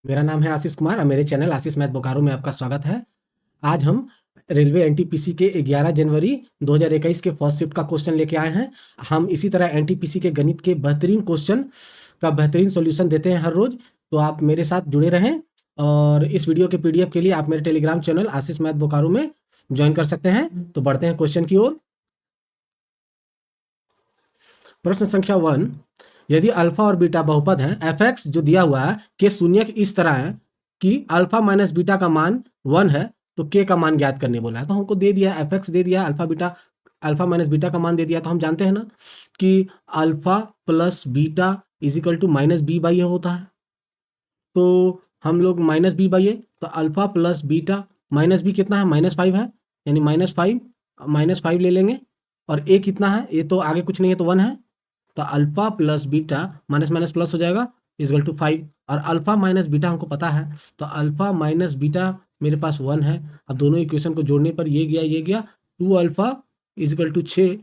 मेरा नाम है आशीष कुमार और मेरे चैनल आशीष मैथ बोकारो में आपका स्वागत है। आज हम रेलवे एनटीपीसी के 11 जनवरी 2021 के फर्स्ट शिफ्ट का क्वेश्चन लेके आए हैं। हम इसी तरह एनटीपीसी के गणित के बेहतरीन क्वेश्चन का बेहतरीन सॉल्यूशन देते हैं हर रोज। तो आप मेरे साथ जुड़े रहें और इस वीडियो के पीडीएफ के लिए आप मेरे टेलीग्राम चैनल आशीष मैथ बोकारो में ज्वाइन कर सकते हैं। तो बढ़ते हैं क्वेश्चन की ओर। प्रश्न संख्या 1, यदि अल्फा और बीटा बहुपद हैं, एफ एक्स जो दिया हुआ है के शून्यक इस तरह है कि अल्फा माइनस बीटा का मान 1 है, तो के का मान ज्ञात करने बोला है। तो हमको दे दिया एफ एक्स दे दिया, अल्फा माइनस बीटा का मान दे दिया। तो हम जानते हैं ना कि alpha plus beta is equal to minus B by A होता है। तो हम लोग माइनस बी बाई ए, तो alpha plus beta minus B कितना है, -5 है, यानी -5 ले लेंगे। और ए कितना है, ए तो आगे कुछ नहीं है तो 1 है। तो alpha plus beta minus minus plus हो जाएगा इजगल टू 5। और अल्फा माइनस बीटा हमको पता है, तो अल्फा माइनस बीटा मेरे पास 1 है। अब दोनों इक्वेशन को जोड़ने पर ये गया 2 अल्फा इजगल टू 6,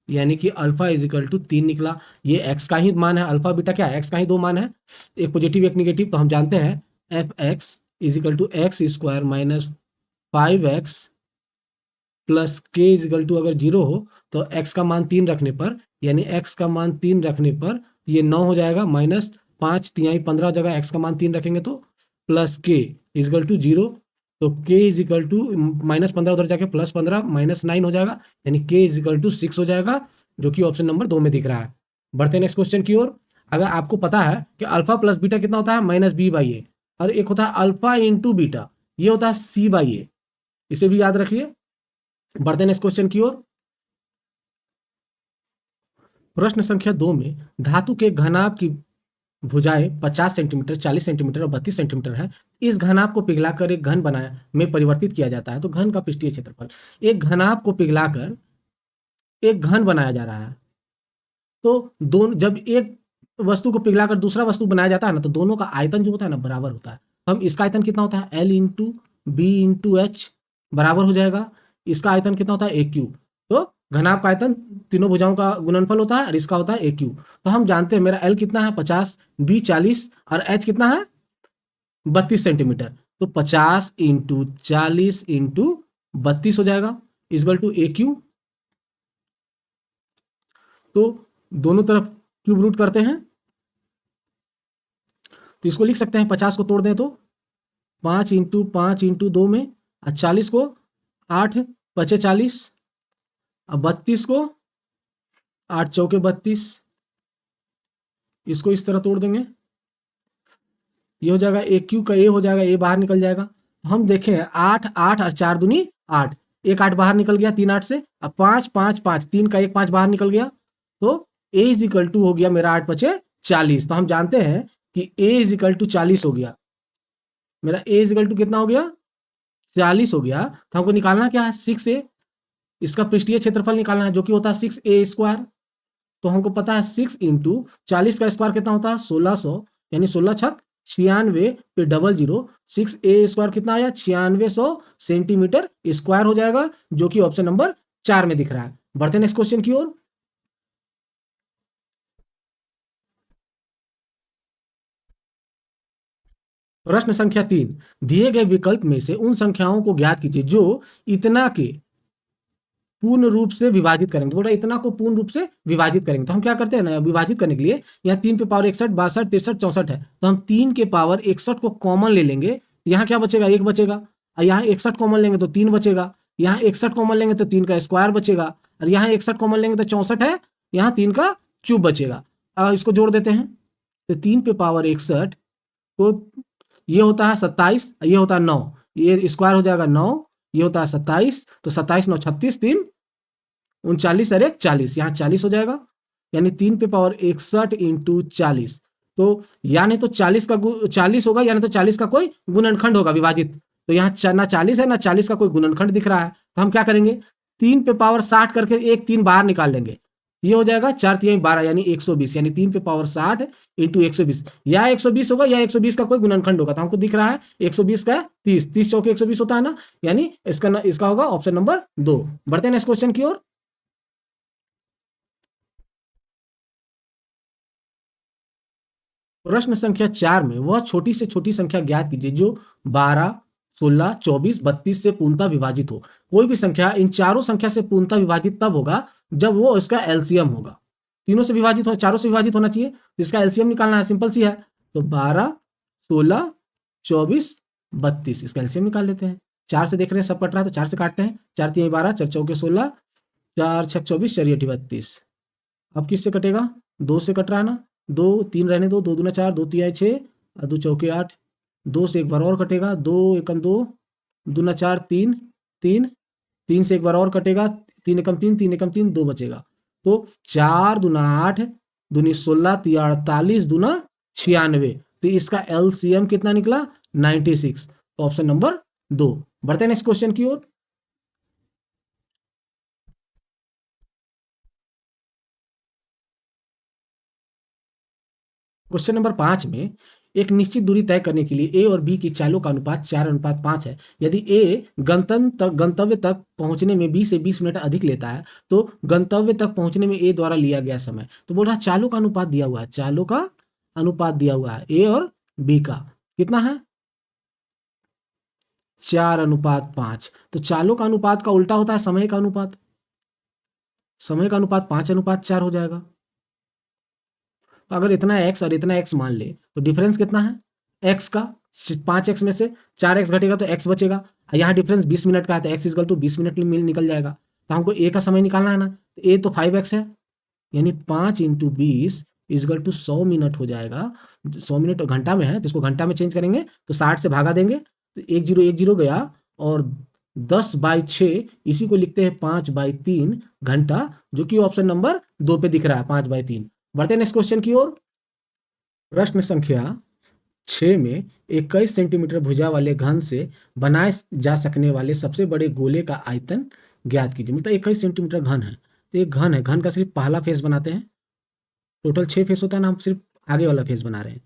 यानी कि अल्फा इजगल टू 3 निकला। ये एक्स का ही मान है, अल्फा बीटा क्या है, एक्स का ही दो मान है, एक पॉजिटिव एक निगेटिव। तो हम जानते हैं f x is equal to x square minus 5x plus k is equal to अगर 0 हो तो x का मान 3 रखने पर, यानी x का मान 3 रखने पर ये 9 हो जाएगा, माइनस 5 तिहाई 15 हो जाएगा, x का मान 3 रखेंगे तो प्लस के इजिकल टू 0। तो k इजिकल टू -15 उधर जाके +15 -9 हो जाएगा, यानी k इजिकल टू 6 हो जाएगा, जो कि ऑप्शन नंबर 2 में दिख रहा है। बढ़ते हैं नेक्स्ट क्वेश्चन की ओर। अगर आपको पता है कि अल्फा प्लस बीटा कितना होता है, -b/a, और एक होता है अल्फा इंटू बीटा, ये होता है c/a, इसे भी याद रखिए। बढ़ते हैं नेक्स्ट क्वेश्चन की ओर। प्रश्न संख्या 2 में धातु के घनाभ की भुजाएं 50 सेंटीमीटर, 40 सेंटीमीटर और 32 सेंटीमीटर है। इस घनाभ को पिघलाकर एक घन बनाया में परिवर्तित किया जाता है। तो घन का पृष्ठीय क्षेत्रफल, एक घनाभ को पिघलाकर एक घन बनाया जा रहा है। तो दोनों, जब एक वस्तु को पिघलाकर दूसरा वस्तु बनाया जाता है ना, तो दोनों का आयतन जो होता है ना बराबर होता है। हम इसका आयतन कितना होता है, L into b into h बराबर हो जाएगा, इसका आयतन कितना होता है, ए क्यू। तो घनाभ का आयतन तीनों भुजाओं का गुणनफल होता है और इसका होता है ए क्यू। तो हम जानते हैं मेरा L कितना है 50, बी 40 और एच कितना है 32 सेंटीमीटर। तो 50 इंटू 40 इंटू 32 हो जाएगा इजगल टू ए क्यू। तो दोनों तरफ क्यूब रूट करते हैं, तो इसको लिख सकते हैं, 50 को तोड़ दें तो 5 इंटू 2 में, और 40 को 8 बचे 40, अब 32 को 8 चौके 32, इसको इस तरह तोड़ देंगे, ये हो जाएगा ए क्यू का ए हो जाएगा, ए बाहर निकल जाएगा। तो हम देखें 8 8 और 4 दूनी 8, एक 8 बाहर निकल गया, 3 8 से, अब 5 5 5, 3 का एक 5 बाहर निकल गया, तो ए इज इक्वल टू हो गया मेरा 8 बचे 40। तो हम जानते हैं कि ए इज इक्वल टू 40 हो गया, मेरा ए इज इक्वल टू कितना हो गया 40 हो गया। तो हमको निकालना क्या है, 6a, इसका पृष्ठीय क्षेत्रफल निकालना है जो कि होता है 6a स्क्वायर। तो हमको पता है 6 इंटू 40 का स्क्वायर कितना होता है 1600, यानी 16 छक 96 पे डबल जीरो, 6a स्क्वायर कितना आया 9600 सेंटीमीटर स्क्वायर हो जाएगा, जो कि ऑप्शन नंबर 4 में दिख रहा है। बढ़ते हैं नेक्स्ट क्वेश्चन की ओर। प्रश्न संख्या 3, दिए गए विकल्प में से उन संख्याओं को ज्ञात कीजिए जो इतना के पूर्ण रूप से विभाजित करेंगे। बोल रहा है इतना को पूर्ण रूप से विभाजित करेंगे। तो हम क्या करते हैं ना, विभाजित करने के लिए यहाँ 3 पे पावर 61, 62, 63, 64 है, तो हम 3 के पावर 61 को कॉमन ले लेंगे, यहाँ क्या बचेगा 1 बचेगा, और यहाँ 61 कॉमन लेंगे तो 3 बचेगा, यहाँ 61 कॉमन लेंगे तो 3 का स्क्वायर बचेगा, और यहाँ 61 कॉमन लेंगे तो 64 है, यहाँ 3 का क्यूब बचेगा। अब इसको जोड़ देते हैं, तो 3 पे पावर 61 तो ये होता है 27, ये होता है 9, ये स्क्वायर हो जाएगा 9, ये होता है 27, तो 27 9 36, 3 39 और 1 40, यहाँ 40 हो जाएगा, यानी 3 पे पावर 61 इंटू 40। तो यानी तो 40 का 40 होगा, यानी तो 40 का कोई गुणनखंड होगा विभाजित। तो यहाँ ना 40 है ना 40 का कोई गुणनखंड दिख रहा है, तो हम क्या करेंगे 3 पे पावर 60 करके एक 3 बाहर निकाल लेंगे, ये हो जाएगा 4 3 12, यानी 120, यानी 3 पे पावर 60 इंटू 120, या 120 होगा या 120 का कोई गुणनखंड होगा। तो हमको दिख रहा है 120 का 30, 30 चौके 120 होता है ना, यानी इसका होगा ऑप्शन नंबर 2। बढ़ते हैं नेक्स्ट क्वेश्चन की ओर। प्रश्न संख्या 4 में वह छोटी से छोटी संख्या ज्ञात कीजिए जो 12, 16, 24, 32 से पूर्णतः विभाजित हो। कोई भी संख्या इन चारों संख्या से पूर्णतः विभाजित तब होगा जब वो इसका एलसीएम होगा। तीनों से विभाजित हो, चारों से विभाजित होना चाहिए, तो इसका एलसीएम निकालना है, सिंपल सी है। तो 12, 16, 24, 32 इसका एलसीएम निकाल लेते हैं। 4 से देख रहे हैं सब कट रहा है तो 4 से काटते हैं। 4 3 12, 4 चौके 16, 4 6 24, 4 8 32। अब किससे कटेगा? 2 से कट रहा है ना, 2 3 रहने दो, 2 दूना 4, 2 तिहाई 6 और 2 चौके 8। 2 से एक बार और कटेगा, 2 एकम 2, दूना 4 3 3, 3 से एक बार और कटेगा, 3 एकम 3, 3 एकम 3, 2 बचेगा। तो 4 दूना 8, दूनी 16, 3 48, दूना 96। तो इसका एलसीएम कितना निकला? 96। तो ऑप्शन नंबर 2। बढ़ते हैं नेक्स्ट क्वेश्चन की ओर। क्वेश्चन नंबर 5 में एक निश्चित दूरी तय करने के लिए ए और बी की चालों का अनुपात 4:5 है। यदि ए गंतव्य तक पहुंचने में बी से 20 मिनट अधिक लेता है तो गंतव्य तक पहुंचने में ए द्वारा लिया गया समय। तो बोल रहा है चालों का अनुपात दिया हुआ है, चालों का अनुपात दिया हुआ है ए और बी का कितना है? 4:5। तो चालों का अनुपात का उल्टा होता है समय का अनुपात। समय का अनुपात 5:4 हो जाएगा। तो अगर इतना एक्स और इतना एक्स मान ले तो डिफरेंस कितना है? एक्स का 5x में से 4x घटेगा तो x बचेगा। यहाँ डिफरेंस 20 मिनट का है तो x इजकल टू 20 मिनट में निकल जाएगा। तो हमको a का समय निकालना है ना, तो a तो 5x है, यानी 5 × 20 इजकल टू 100 मिनट हो जाएगा। 100 मिनट घंटा में है तो इसको घंटा में चेंज करेंगे तो 60 से भागा देंगे तो 1 0 गया और 10/6 इसी को लिखते हैं 5/3 घंटा, जो कि ऑप्शन नंबर 2 पे दिख रहा है 5/3। बढ़ते हैं नेक्स्ट क्वेश्चन की ओर। प्रश्न संख्या 6 में 21 सेंटीमीटर भुजा वाले घन से बनाए जा सकने वाले सबसे बड़े गोले का आयतन ज्ञात कीजिए। मतलब 21 सेंटीमीटर घन है, तो एक घन है, घन का सिर्फ पहला फेस बनाते हैं। टोटल 6 फेस होता है ना, हम सिर्फ आगे वाला फेस बना रहे हैं।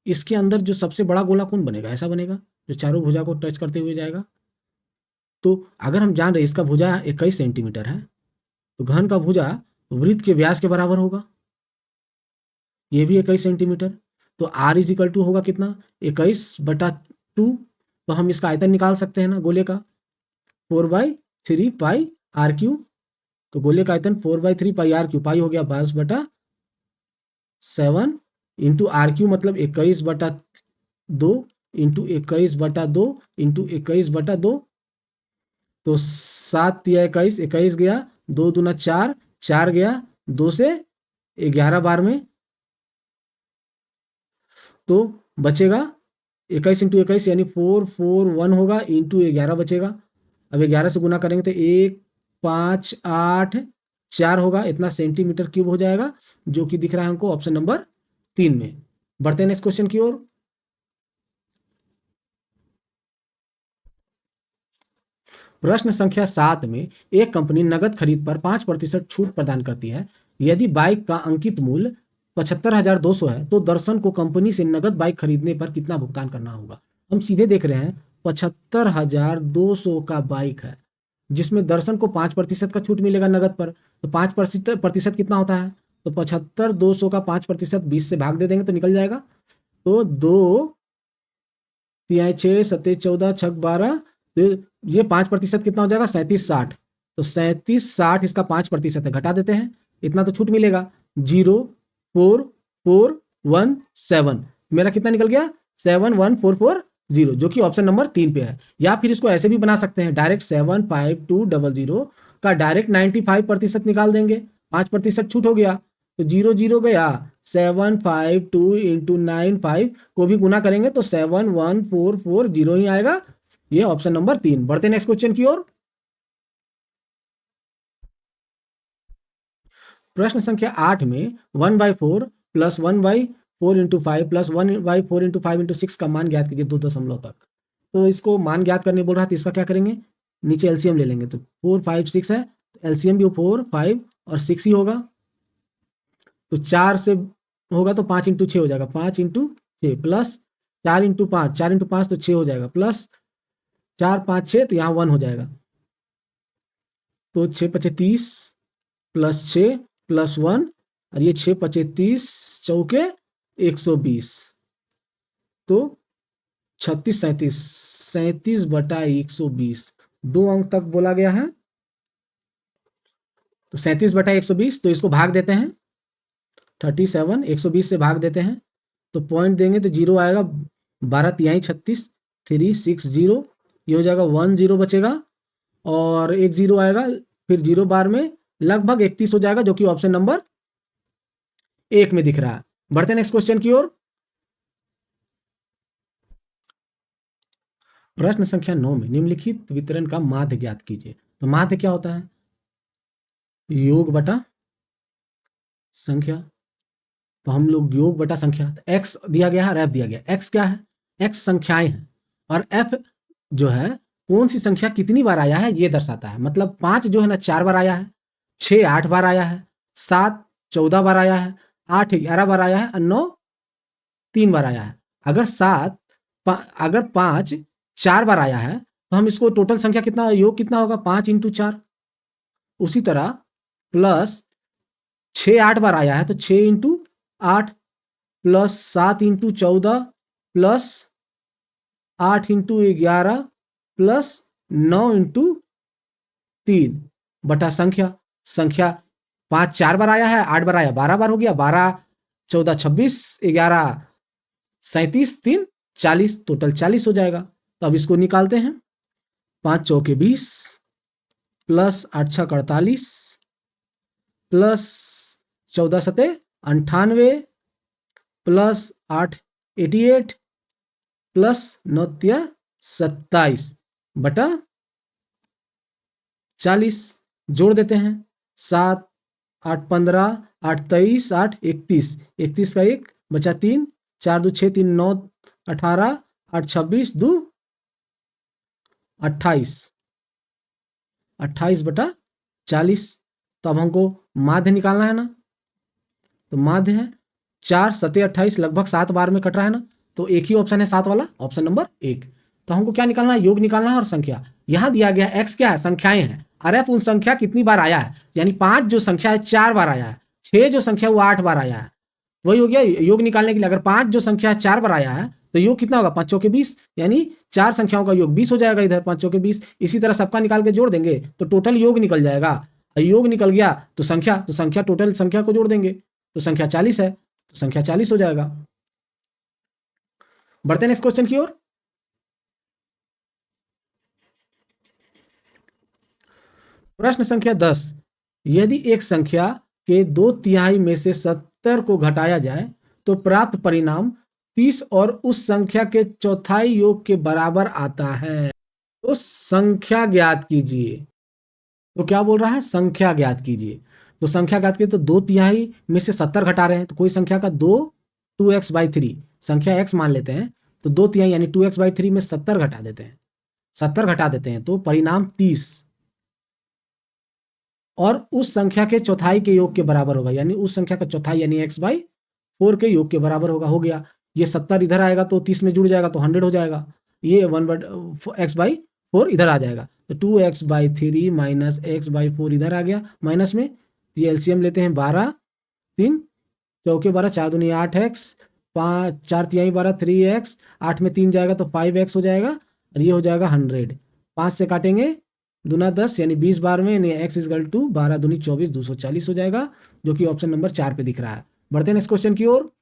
इसके अंदर जो सबसे बड़ा गोला कौन बनेगा? ऐसा बनेगा जो चारों भुजा को टच करते हुए जाएगा। तो अगर हम जान रहे इसका भुजा 21 सेंटीमीटर है तो घन का भुजा वृत्त के व्यास के बराबर होगा, ये भी 21 सेंटीमीटर। तो आर इज इक्वल टू होगा कितना? 21/2। तो हम इसका आयतन निकाल सकते हैं ना गोले का, 4/3 पाई आर क्यू। तो गोले का आयतन 4/3 पाई आर क्यू, पाई हो गया 22/7 इंटू आर क्यू मतलब 21/2 इंटू 21/2 इंटू 21/2। तो 7 या 21, 21 गया, 2 दूना 4, 4 गया, 2 से 11 बार में, तो बचेगा 21 इंटू 21 यानी 441 होगा, इंटू 11 बचेगा। अब 11 से गुना करेंगे तो 1,5,8,4 होगा, इतना सेंटीमीटर क्यूब हो जाएगा, जो कि दिख रहा है हमको ऑप्शन नंबर 3 में। बढ़ते हैं नेक्स्ट क्वेश्चन की ओर। प्रश्न संख्या 7 में एक कंपनी नगद खरीद पर 5% छूट प्रदान करती है। यदि बाइक का अंकित मूल्य 75,200 है तो दर्शन को कंपनी से नगद बाइक खरीदने पर कितना भुगतान करना होगा? हम सीधे देख रहे हैं 75,200 का बाइक है जिसमें दर्शन को 5% का छूट मिलेगा नगद पर। तो 5% कितना होता है? तो 75,200 का 5% 20 से भाग दे देंगे तो निकल जाएगा। तो 2 तिहाई 6 7 14 6 12, तो ये 5% कितना हो जाएगा? 37,60। तो 37,60 इसका 5% है, घटा देते हैं, इतना तो छूट मिलेगा। 04417 मेरा कितना निकल गया? 71440, जो कि ऑप्शन नंबर 3 पे है। या फिर इसको ऐसे भी बना सकते हैं, डायरेक्ट 75200 का डायरेक्ट 95% निकाल देंगे, 5% छूट हो गया तो 0 गया। 752 इंटू 95 को भी गुना करेंगे तो 71440 ही आएगा, ये ऑप्शन नंबर 3। बढ़ते नेक्स्ट क्वेश्चन की ओर। प्रश्न संख्या 8 में 1/4 plus 1/4 into 5 plus 1/4 into 5 into 6 का मान ज्ञात कीजिए 2 दशमलव तक। तो इसको मान ज्ञात करने बोल रहा है तो इसका क्या करेंगे? नीचे एलसीएम ले लेंगे, तो 4 5 6 है, एलसीएम भी 4 5 और 6 ही होगा। तो 4 से होगा तो 5 इंटू 6 हो जाएगा, 5 इंटू 6 प्लस 4 इंटू 5, 4 इंटू 5 तो 6 हो जाएगा, प्लस 4 5 6 तो यहाँ 1 हो जाएगा। तो 6 5 30 प्लस 6 प्लस 1 और ये 6 5 30 चौके 120। तो 37 दो अंक तक बोला गया है। तो 37/120, तो इसको भाग देते हैं 37 120 से भाग देते हैं तो पॉइंट देंगे तो जीरो आएगा, 12×3 = 36 360, ये हो जाएगा 10 बचेगा और एक जीरो आएगा, फिर जीरो बार में लगभग 31 हो जाएगा, जो कि ऑप्शन नंबर 1 में दिख रहा है। बढ़ते नेक्स्ट क्वेश्चन की ओर। प्रश्न संख्या 9 में निम्नलिखित वितरण का माध्य ज्ञात कीजिए। तो माध्य क्या होता है? योग बटा संख्या। तो हम लोग योग बटा संख्या, एक्स दिया गया है और एफ दिया गया। एक्स क्या है? एक्स संख्याएं हैं और एफ जो है कौन सी संख्या कितनी बार आया है ये दर्शाता है। मतलब 5 जो है ना 4 बार आया है, 6 8 बार आया है, 7 14 बार आया है, 8 11 बार आया है और 9 3 बार आया है। अगर 5 4 बार आया है तो हम इसको टोटल संख्या कितना, योग कितना होगा? 5 × 4। उसी तरह प्लस 6 8 बार आया है तो 6 × 8 प्लस 7 × 14 प्लस 8 × 11 प्लस 9 × 3 बटा संख्या। संख्या 5 4 बार आया है, 8 बार आया, 12 बार हो गया, 12 14 26 11 37 3 40, टोटल 40 हो जाएगा। तो अब इसको निकालते हैं। 5 चौके 20 प्लस 8 6 48 प्लस 14 7 98 प्लस 8 88 प्लस 9 27 बटा 40, जोड़ देते हैं। 7 8 15 8 23 8 31, 31 का 1 बचा 3, 4 2 6 3 9 18 8 26 2 28, 28 बटा 40। तो अब हमको माध्य निकालना है ना। तो माध्य है 4 7 28, लगभग 7 बार में कट रहा है ना, तो एक ही ऑप्शन है 7 वाला, ऑप्शन नंबर 1। तो हमको क्या निकालना है? योग निकालना है और संख्या। यहां दिया गया एक्स क्या है? संख्याएं हैं और एफ उन संख्या कितनी बार आया है, यानी 5 जो संख्या है 4 बार आया है, 6 जो संख्या वो 8 बार आया है। वही हो गया योग निकालने के लिए। अगर 5 जो संख्या 4 बार आया है तो योग कितना होगा? 5 चौके 20, यानी 4 संख्याओं का योग 20 हो जाएगा इधर, 5 चौके 20। इसी तरह सबका निकाल के जोड़ देंगे तो टोटल योग निकल जाएगा। योग निकल गया तो संख्या टोटल संख्या को जोड़ देंगे तो संख्या 40 है, तो संख्या 40 हो जाएगा। बढ़ते हैं नेक्स्ट क्वेश्चन की ओर। प्रश्न संख्या 10, यदि एक संख्या के 2/3 में से 70 को घटाया जाए तो प्राप्त परिणाम 30 और उस संख्या के चौथाई योग के बराबर आता है, तो संख्या ज्ञात कीजिए। तो क्या बोल रहा है? संख्या ज्ञात कीजिए। तो संख्या ज्ञात कीजिए, तो 2/3 में से 70 घटा रहे हैं, तो कोई संख्या का 2x/3 संख्या x मान लेते हैं, तो 2/3 यानी 2x/3 में 70 घटा देते हैं, 70 घटा देते हैं तो परिणाम 30 और उस संख्या के चौथाई के योग के बराबर होगा, यानी उस संख्या का चौथाई यानी x/4 के योग के बराबर होगा। हो गया। ये 70 इधर आएगा तो 30 में जुड़ जाएगा तो 100 हो जाएगा। ये x/4 इधर आ जाएगा तो 2x/3 माइनस x/4 इधर आ गया माइनस में। ये एलसीएम लेते हैं 12 3 चौके 12 4 दूनी 8x 5 4 तिहाई 12 3x 8 में 3 जाएगा तो 5x हो जाएगा और ये हो जाएगा 100। 5 से काटेंगे दूना 10 यानी 20 बार में, यानी x = 12 दूनी 24 240 हो जाएगा, जो कि ऑप्शन नंबर 4 पे दिख रहा है। बढ़ते हैं नेक्स्ट क्वेश्चन की ओर।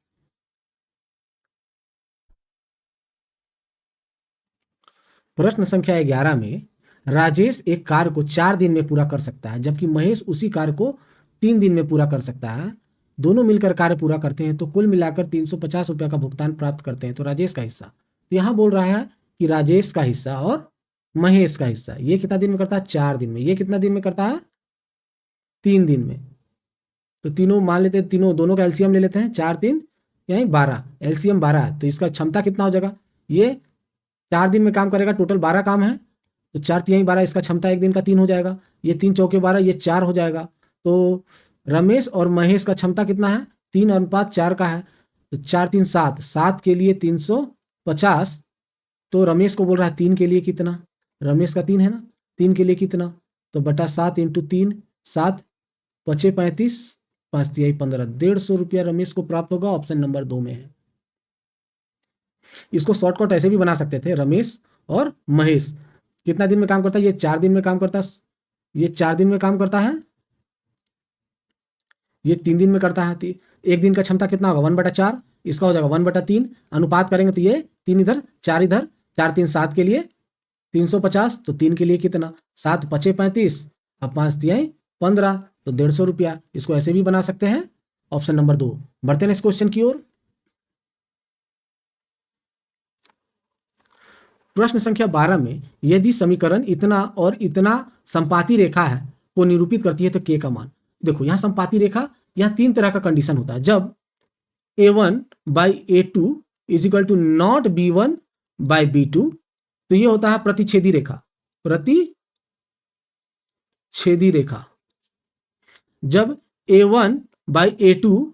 प्रश्न संख्या 11 में राजेश एक कार्य को 4 दिन में पूरा कर सकता है, जबकि महेश उसी कार्य को 3 दिन में पूरा कर सकता है। दोनों मिलकर कार्य पूरा करते हैं तो कुल मिलाकर 350 रुपये का भुगतान प्राप्त करते हैं। तो राजेश का हिस्सा, तो यहाँ बोल रहा है कि राजेश का हिस्सा और महेश का हिस्सा, ये कितना दिन में करता है? 4 दिन में। ये कितना दिन में करता है? 3 दिन में। तो तीनों मान लेते हैं, तीनों दोनों का एलसीएम ले लेते हैं, 4 3 यानी 12, एलसीएम 12 है तो इसका क्षमता कितना हो जाएगा? ये 4 दिन में काम करेगा, टोटल 12 काम है तो 4 3 12, इसका क्षमता एक दिन का 3 हो जाएगा। ये 3 चौके 12, ये 4 हो जाएगा। तो रमेश और महेश का क्षमता कितना है? 3:4 का है, तो 4 3 7, 7 के लिए 350। तो रमेश को बोल रहा है 3 के लिए कितना? रमेश का 3 है ना, 3 के लिए कितना? तो बटा 7 × 3 7 पचे 35 5 तिहाई 15, 150 रुपया रमेश को प्राप्त होगा, ऑप्शन नंबर 2 में है। इसको शॉर्टकट ऐसे भी बना सकते थे, रमेश और महेश। कितना दिन में काम करता है? ये 4 दिन में काम करता है, ये 4 दिन में काम करता है, ये 3 दिन में करता है। एक दिन का क्षमता कितना होगा? 1/4, इसका हो जाएगा 1/3। अनुपात करेंगे तो ये 3 इधर 4 इधर, 4 3 7 के लिए 350, तो 3 के लिए कितना? 7 5 35, अब 5 तिहाई 15, तो 150 रुपया। इसको ऐसे भी बना सकते हैं, ऑप्शन नंबर 2। बढ़ते हैं इस क्वेश्चन की ओर। प्रश्न संख्या 12 में यदि समीकरण इतना और इतना संपाती रेखा है को निरूपित करती है तो के का मान। देखो यहाँ संपाती रेखा, यहाँ 3 तरह का कंडीशन होता है। जब a1/a2 is equal to not b1/b2, तो ये होता है प्रतिच्छेदी रेखा, प्रतिच्छेदी रेखा। जब a1/a2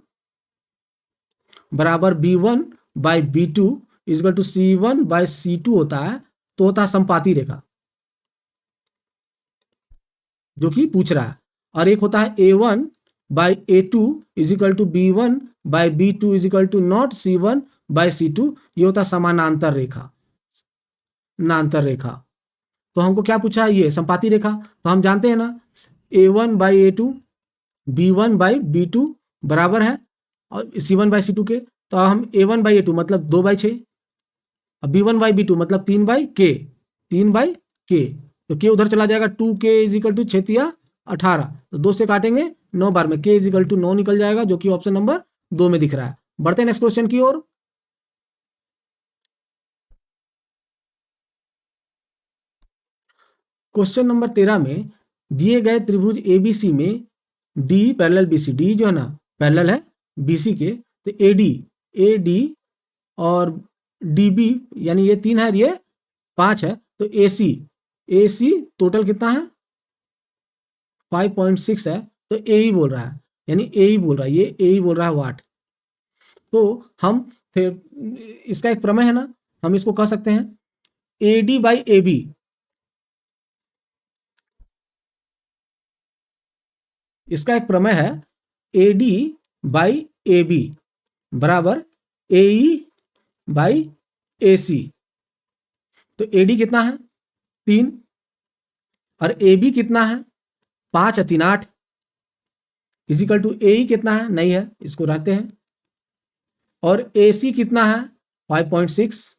बराबर b1/b2 is equal to c1/c2 होता है, तो होता है संपाती रेखा, जो कि पूछ रहा है। और एक होता है a1/a2 is equal to b1/b2 is equal to not c1/c2, ये होता है समानांतर रेखा, नांतर रेखा। तो हमको क्या पूछा है? ये संपाती रेखा। तो हम जानते हैं ना, a1/a2 b1/b2 बराबर है और c1/c2 के। तो हम a1/a2 मतलब 2/6, अब b1/b2 मतलब 3/k, 3/k, तो k उधर चला जाएगा, 2k इज इक्वल टू 6×18, तो 2 से काटेंगे 9 बार में, k इज इक्वल टू 9 निकल जाएगा, जो कि ऑप्शन नंबर 2 में दिख रहा है। बढ़ते हैं नेक्स्ट क्वेश्चन की ओर। क्वेश्चन नंबर 13 में दिए गए त्रिभुज एबीसी में डी पैरेलल बीसी, डी जो है ना पैरेलल है बीसी के, तो एडी और डीबी यानी ये 3 है, ये 5 है, तो एसी टोटल कितना है? 5.6 है, तो ए ही बोल रहा है, यानी ए ही बोल रहा है, ये ए ही बोल रहा है वाट। तो हम फिर इसका एक प्रमेय है ना, हम इसको कह सकते हैं AD/AB, इसका एक प्रमेय है AD/AB बराबर AE/AC। तो AD कितना है? 3, और AB कितना है? 5 है, 3 8, इजिकल टू AE कितना है? नहीं है, इसको रहते हैं। और AC कितना है? 5.6,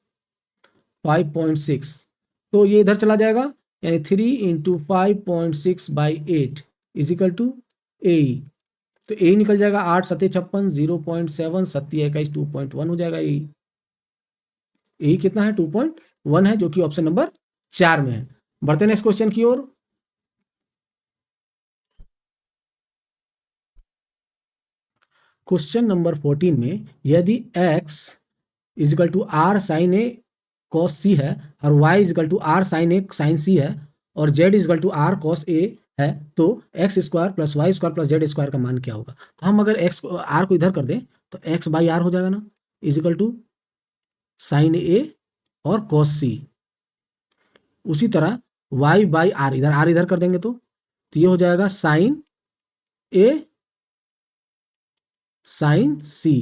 5.6, तो ये इधर चला जाएगा, यानी 3 × 5.6/8 इजिकल टू AE। तो ए निकल जाएगा 8 7 56, 0.7 7 21 2.1 हो जाएगा। ए कितना है? 2.1 है, जो कि ऑप्शन नंबर 4 में है। बढ़ते हैं नेक्स्ट क्वेश्चन की ओर। क्वेश्चन नंबर 14 में यदि x is equal to R sine A cos C है और y is equal to R sine A sine C है और z is equal to R cos A है, तो x² + y² + z² का मान क्या होगा? तो हम अगर x आर को इधर कर दें तो x/r हो जाएगा ना, इज इक्वल टू साइन ए और कॉस सी। उसी तरह y/r, इधर r इधर कर देंगे तो ये हो जाएगा साइन ए साइन सी।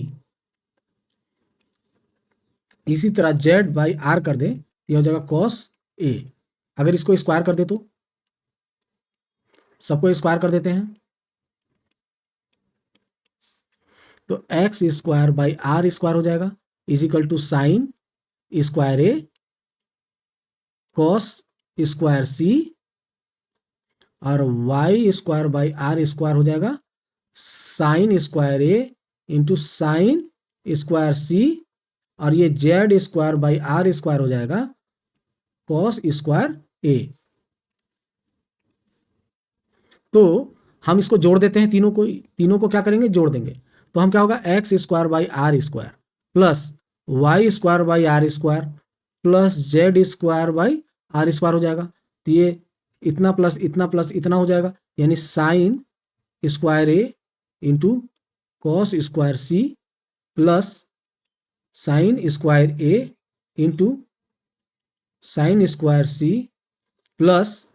इसी तरह z/r कर दें, ये हो जाएगा कॉस ए। अगर इसको स्क्वायर कर दे तो सबको स्क्वायर कर देते हैं, तो x² r² हो जाएगा, is equal to sine square A cos square C, और y²/r² हो जाएगा sine square A into sine square C, और ये z²/r² हो जाएगा कॉस स्क्वायर ए। तो हम इसको जोड़ देते हैं, तीनों को क्या करेंगे? जोड़ देंगे। तो हम क्या होगा? x² plus y² plus z² हो जाएगा। तो ये इतना प्लस इतना प्लस इतना हो जाएगा, यानी sine square A into cos square C plus sine square A into sine square C plus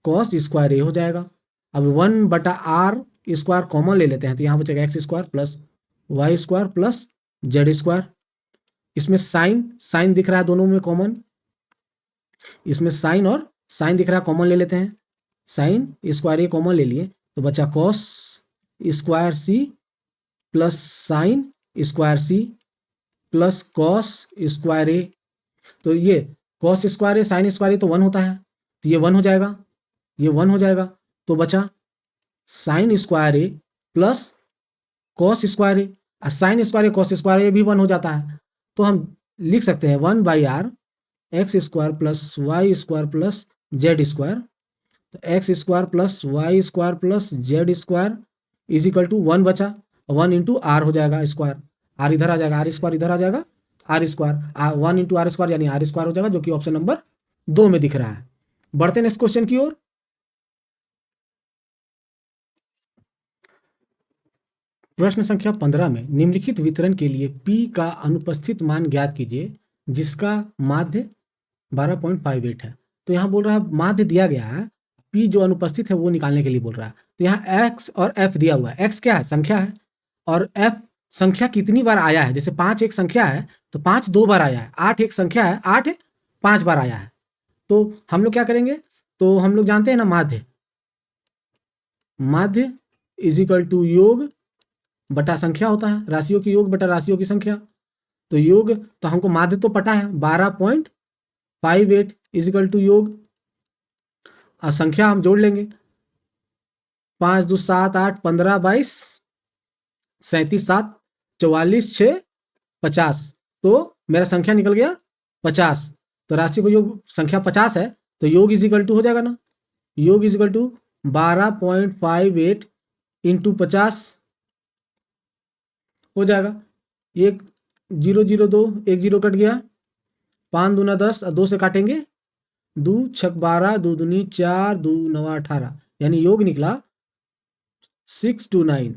cos square A हो जाएगा। अब 1/r² कॉमन ले लेते हैं, तो यहाँ बचेगा x² plus y² plus z²। इसमें साइन साइन दिख रहा है दोनों में कॉमन, इसमें साइन और साइन दिख रहा है, कॉमन ले लेते हैं। साइन स्क्वायर ए कॉमन ले लिए तो बचा cos square C plus sine square C plus cos square A. तो ये cos square A sine square A तो 1 होता है, तो ये 1 हो जाएगा, ये 1 हो जाएगा। तो बचा साइन स्क्वायर ए प्लस कॉस स्क्वायर ए, और sign square A cos square ए भी 1 हो जाता है। तो हम लिख सकते हैं 1/r X square plus Y square plus Z square. तो X square plus Y square plus Z square is equal to 1 बचा, 1 इंटू आर हो जाएगा स्क्वायर, आर इधर आ जाएगा, आर स्क्वायर इधर आ जाएगा, r square 1 into r square यानी आर स्क्वायर हो जाएगा, जो कि ऑप्शन नंबर 2 में दिख रहा है। बढ़ते नेक्स्ट क्वेश्चन की ओर। प्रश्न संख्या 15 में निम्नलिखित वितरण के लिए P का अनुपस्थित मान ज्ञात कीजिए जिसका माध्य 12.58 है। तो यहाँ बोल रहा है माध्य दिया गया है, P जो अनुपस्थित है वो निकालने के लिए बोल रहा है। तो यहाँ x और f दिया हुआ है, x क्या है, संख्या है, और f संख्या कितनी बार आया है। जैसे 5 एक संख्या है तो 5 2 बार आया है, 8 एक संख्या है 8 5 बार आया है। तो हम लोग क्या करेंगे, तो हम लोग जानते हैं ना माध्य, माध्य इज इक्वल टू योग बटा संख्या होता है, राशियों की योग बटा राशियों की संख्या। तो योग, तो हमको माध्य तो पता है 12.58 इज इक्वल टू योग, और संख्या हम जोड़ लेंगे 5 2 7 8 15 22 37 7 44 6 50। तो मेरा संख्या निकल गया 50। तो राशि को योग संख्या 50 है, तो योग इज इक्वल टू हो जाएगा ना, योग इज इक्वल टू 12.58 इंटू 50 हो जाएगा। 1 0 0 2 1 0 कट गया, 5 दूना 10 और 2 से काटेंगे 2 6 12 2 दूनी 4 2 9 18, यानी योग निकला 629।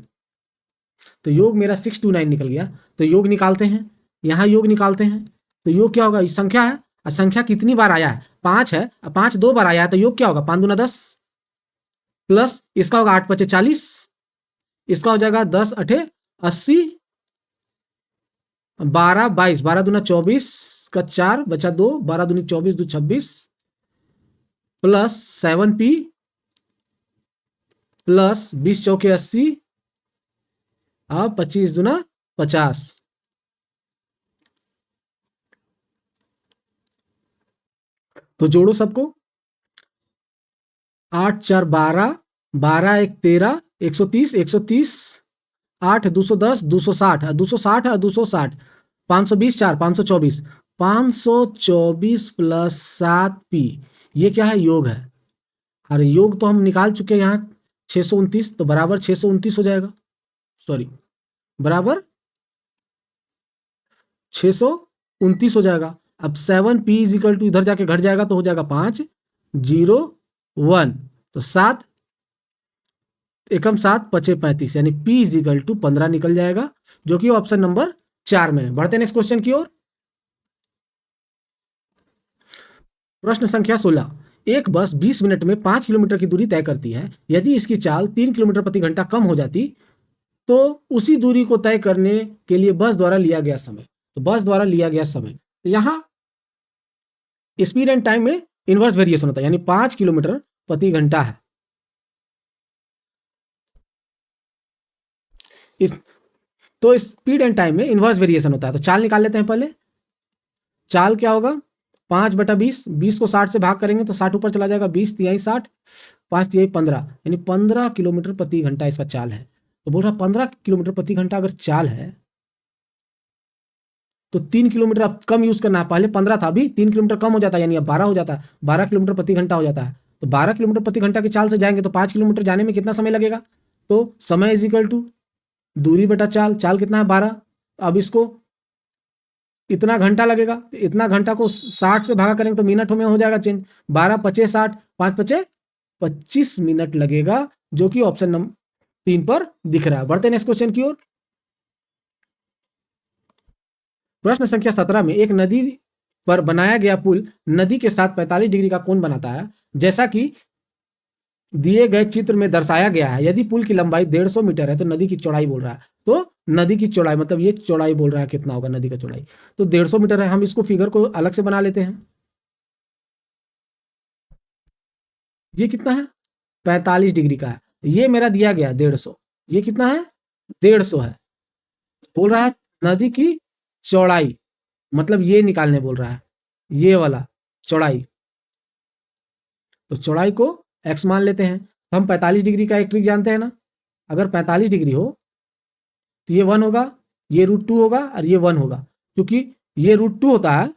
तो योग मेरा 629 निकल गया। तो योग निकालते हैं, यहाँ योग निकालते हैं, तो योग क्या होगा, संख्या है और संख्या कितनी बार आया है, 5 है, 5 2 बार आया है, तो योग क्या होगा 5 दूना 10 प्लस इसका होगा 8 5 40, इसका हो जाएगा 10 8 80, 12 22 12 दूना 24 का 4 बचा 2, 12 दूनी 24 2 26 प्लस 7p प्लस 20 चौके 80 और 25 दूना 50। तो जोड़ो सबको, 8 4 12 12 1 13 130 130 8 210 260 260 और 260 520 4 524 524 प्लस 7p, ये क्या है, योग है। अरे योग तो हम निकाल चुके हैं यहाँ 629, तो बराबर 629 हो जाएगा, सॉरी बराबर 629 हो जाएगा। अब 7p इज इक्वल टू इधर जाके घट जाएगा तो हो जाएगा 5 0 1, तो 7 एकम 7 पचे 35, यानी p इज इक्वल टू 15 निकल जाएगा, जो कि ऑप्शन नंबर 4 में है। बढ़ते नेक्स्ट क्वेश्चन की ओर। प्रश्न संख्या 16, एक बस 20 मिनट में 5 किलोमीटर की दूरी तय करती है। यदि इसकी चाल 3 किलोमीटर प्रति घंटा कम हो जाती तो उसी दूरी को तय करने के लिए बस द्वारा लिया गया समय। तो बस द्वारा लिया गया समय, यहां स्पीड एंड टाइम में इनवर्स वेरिएशन होता है, यानी 5 किलोमीटर प्रति घंटा है। तो स्पीड एंड टाइम में इनवर्स वेरिएशन होता है। तो चाल निकाल लेते हैं पहले। चाल क्या होगा, 5/20, 20 को 60 से भाग करेंगे तो 60 ऊपर चला जाएगा, 20 तिहाई 60 5 तिहाई 15, यानी 15 किलोमीटर प्रति घंटा इसका चाल है। तो बोल रहा 15 किलोमीटर प्रति घंटा अगर चाल है तो 3 किलोमीटर अब कम यूज करना है, पहले 15 था, अभी 3 किलोमीटर कम हो जाता है, यानी अब 12 हो जाता है, 12 किलोमीटर प्रति घंटा हो जाता है। तो 12 किलोमीटर प्रति घंटा की चाल से जाएंगे तो 5 किलोमीटर जाने में कितना समय लगेगा, तो समय इज इक्वल टू दूरी बटा चाल, चाल कितना है 12, अब इसको इतना घंटा लगेगा, इतना घंटा को 60 से भागा करेंगे तो मिनट में हो जाएगा चेंज, 12 पचे 60 5 पचे 25 मिनट लगेगा, जो कि ऑप्शन नंबर 3 पर दिख रहा है। बढ़ते नेक्स्ट क्वेश्चन की ओर। प्रश्न संख्या 17 में एक नदी पर बनाया गया पुल नदी के साथ 45 डिग्री का कोण बनाता है, जैसा कि दिए गए चित्र में दर्शाया गया है। यदि पुल की लंबाई 150 मीटर है तो नदी की चौड़ाई बोल रहा है। तो नदी की चौड़ाई, मतलब ये चौड़ाई बोल रहा है कितना होगा नदी का चौड़ाई, तो 150 मीटर है। हम इसको फिगर को अलग से बना लेते हैं। ये कितना है, 45 डिग्री का है। ये मेरा दिया गया 150, ये कितना है, 150 है। बोल रहा है नदी की चौड़ाई, मतलब ये निकालने बोल रहा है, ये वाला चौड़ाई। तो चौड़ाई को x मान लेते हैं। हम 45 डिग्री का एक ट्रिक जानते हैं ना, अगर 45 डिग्री हो तो ये 1 होगा, ये √2 होगा और ये 1 होगा, क्योंकि ये √2 होता है,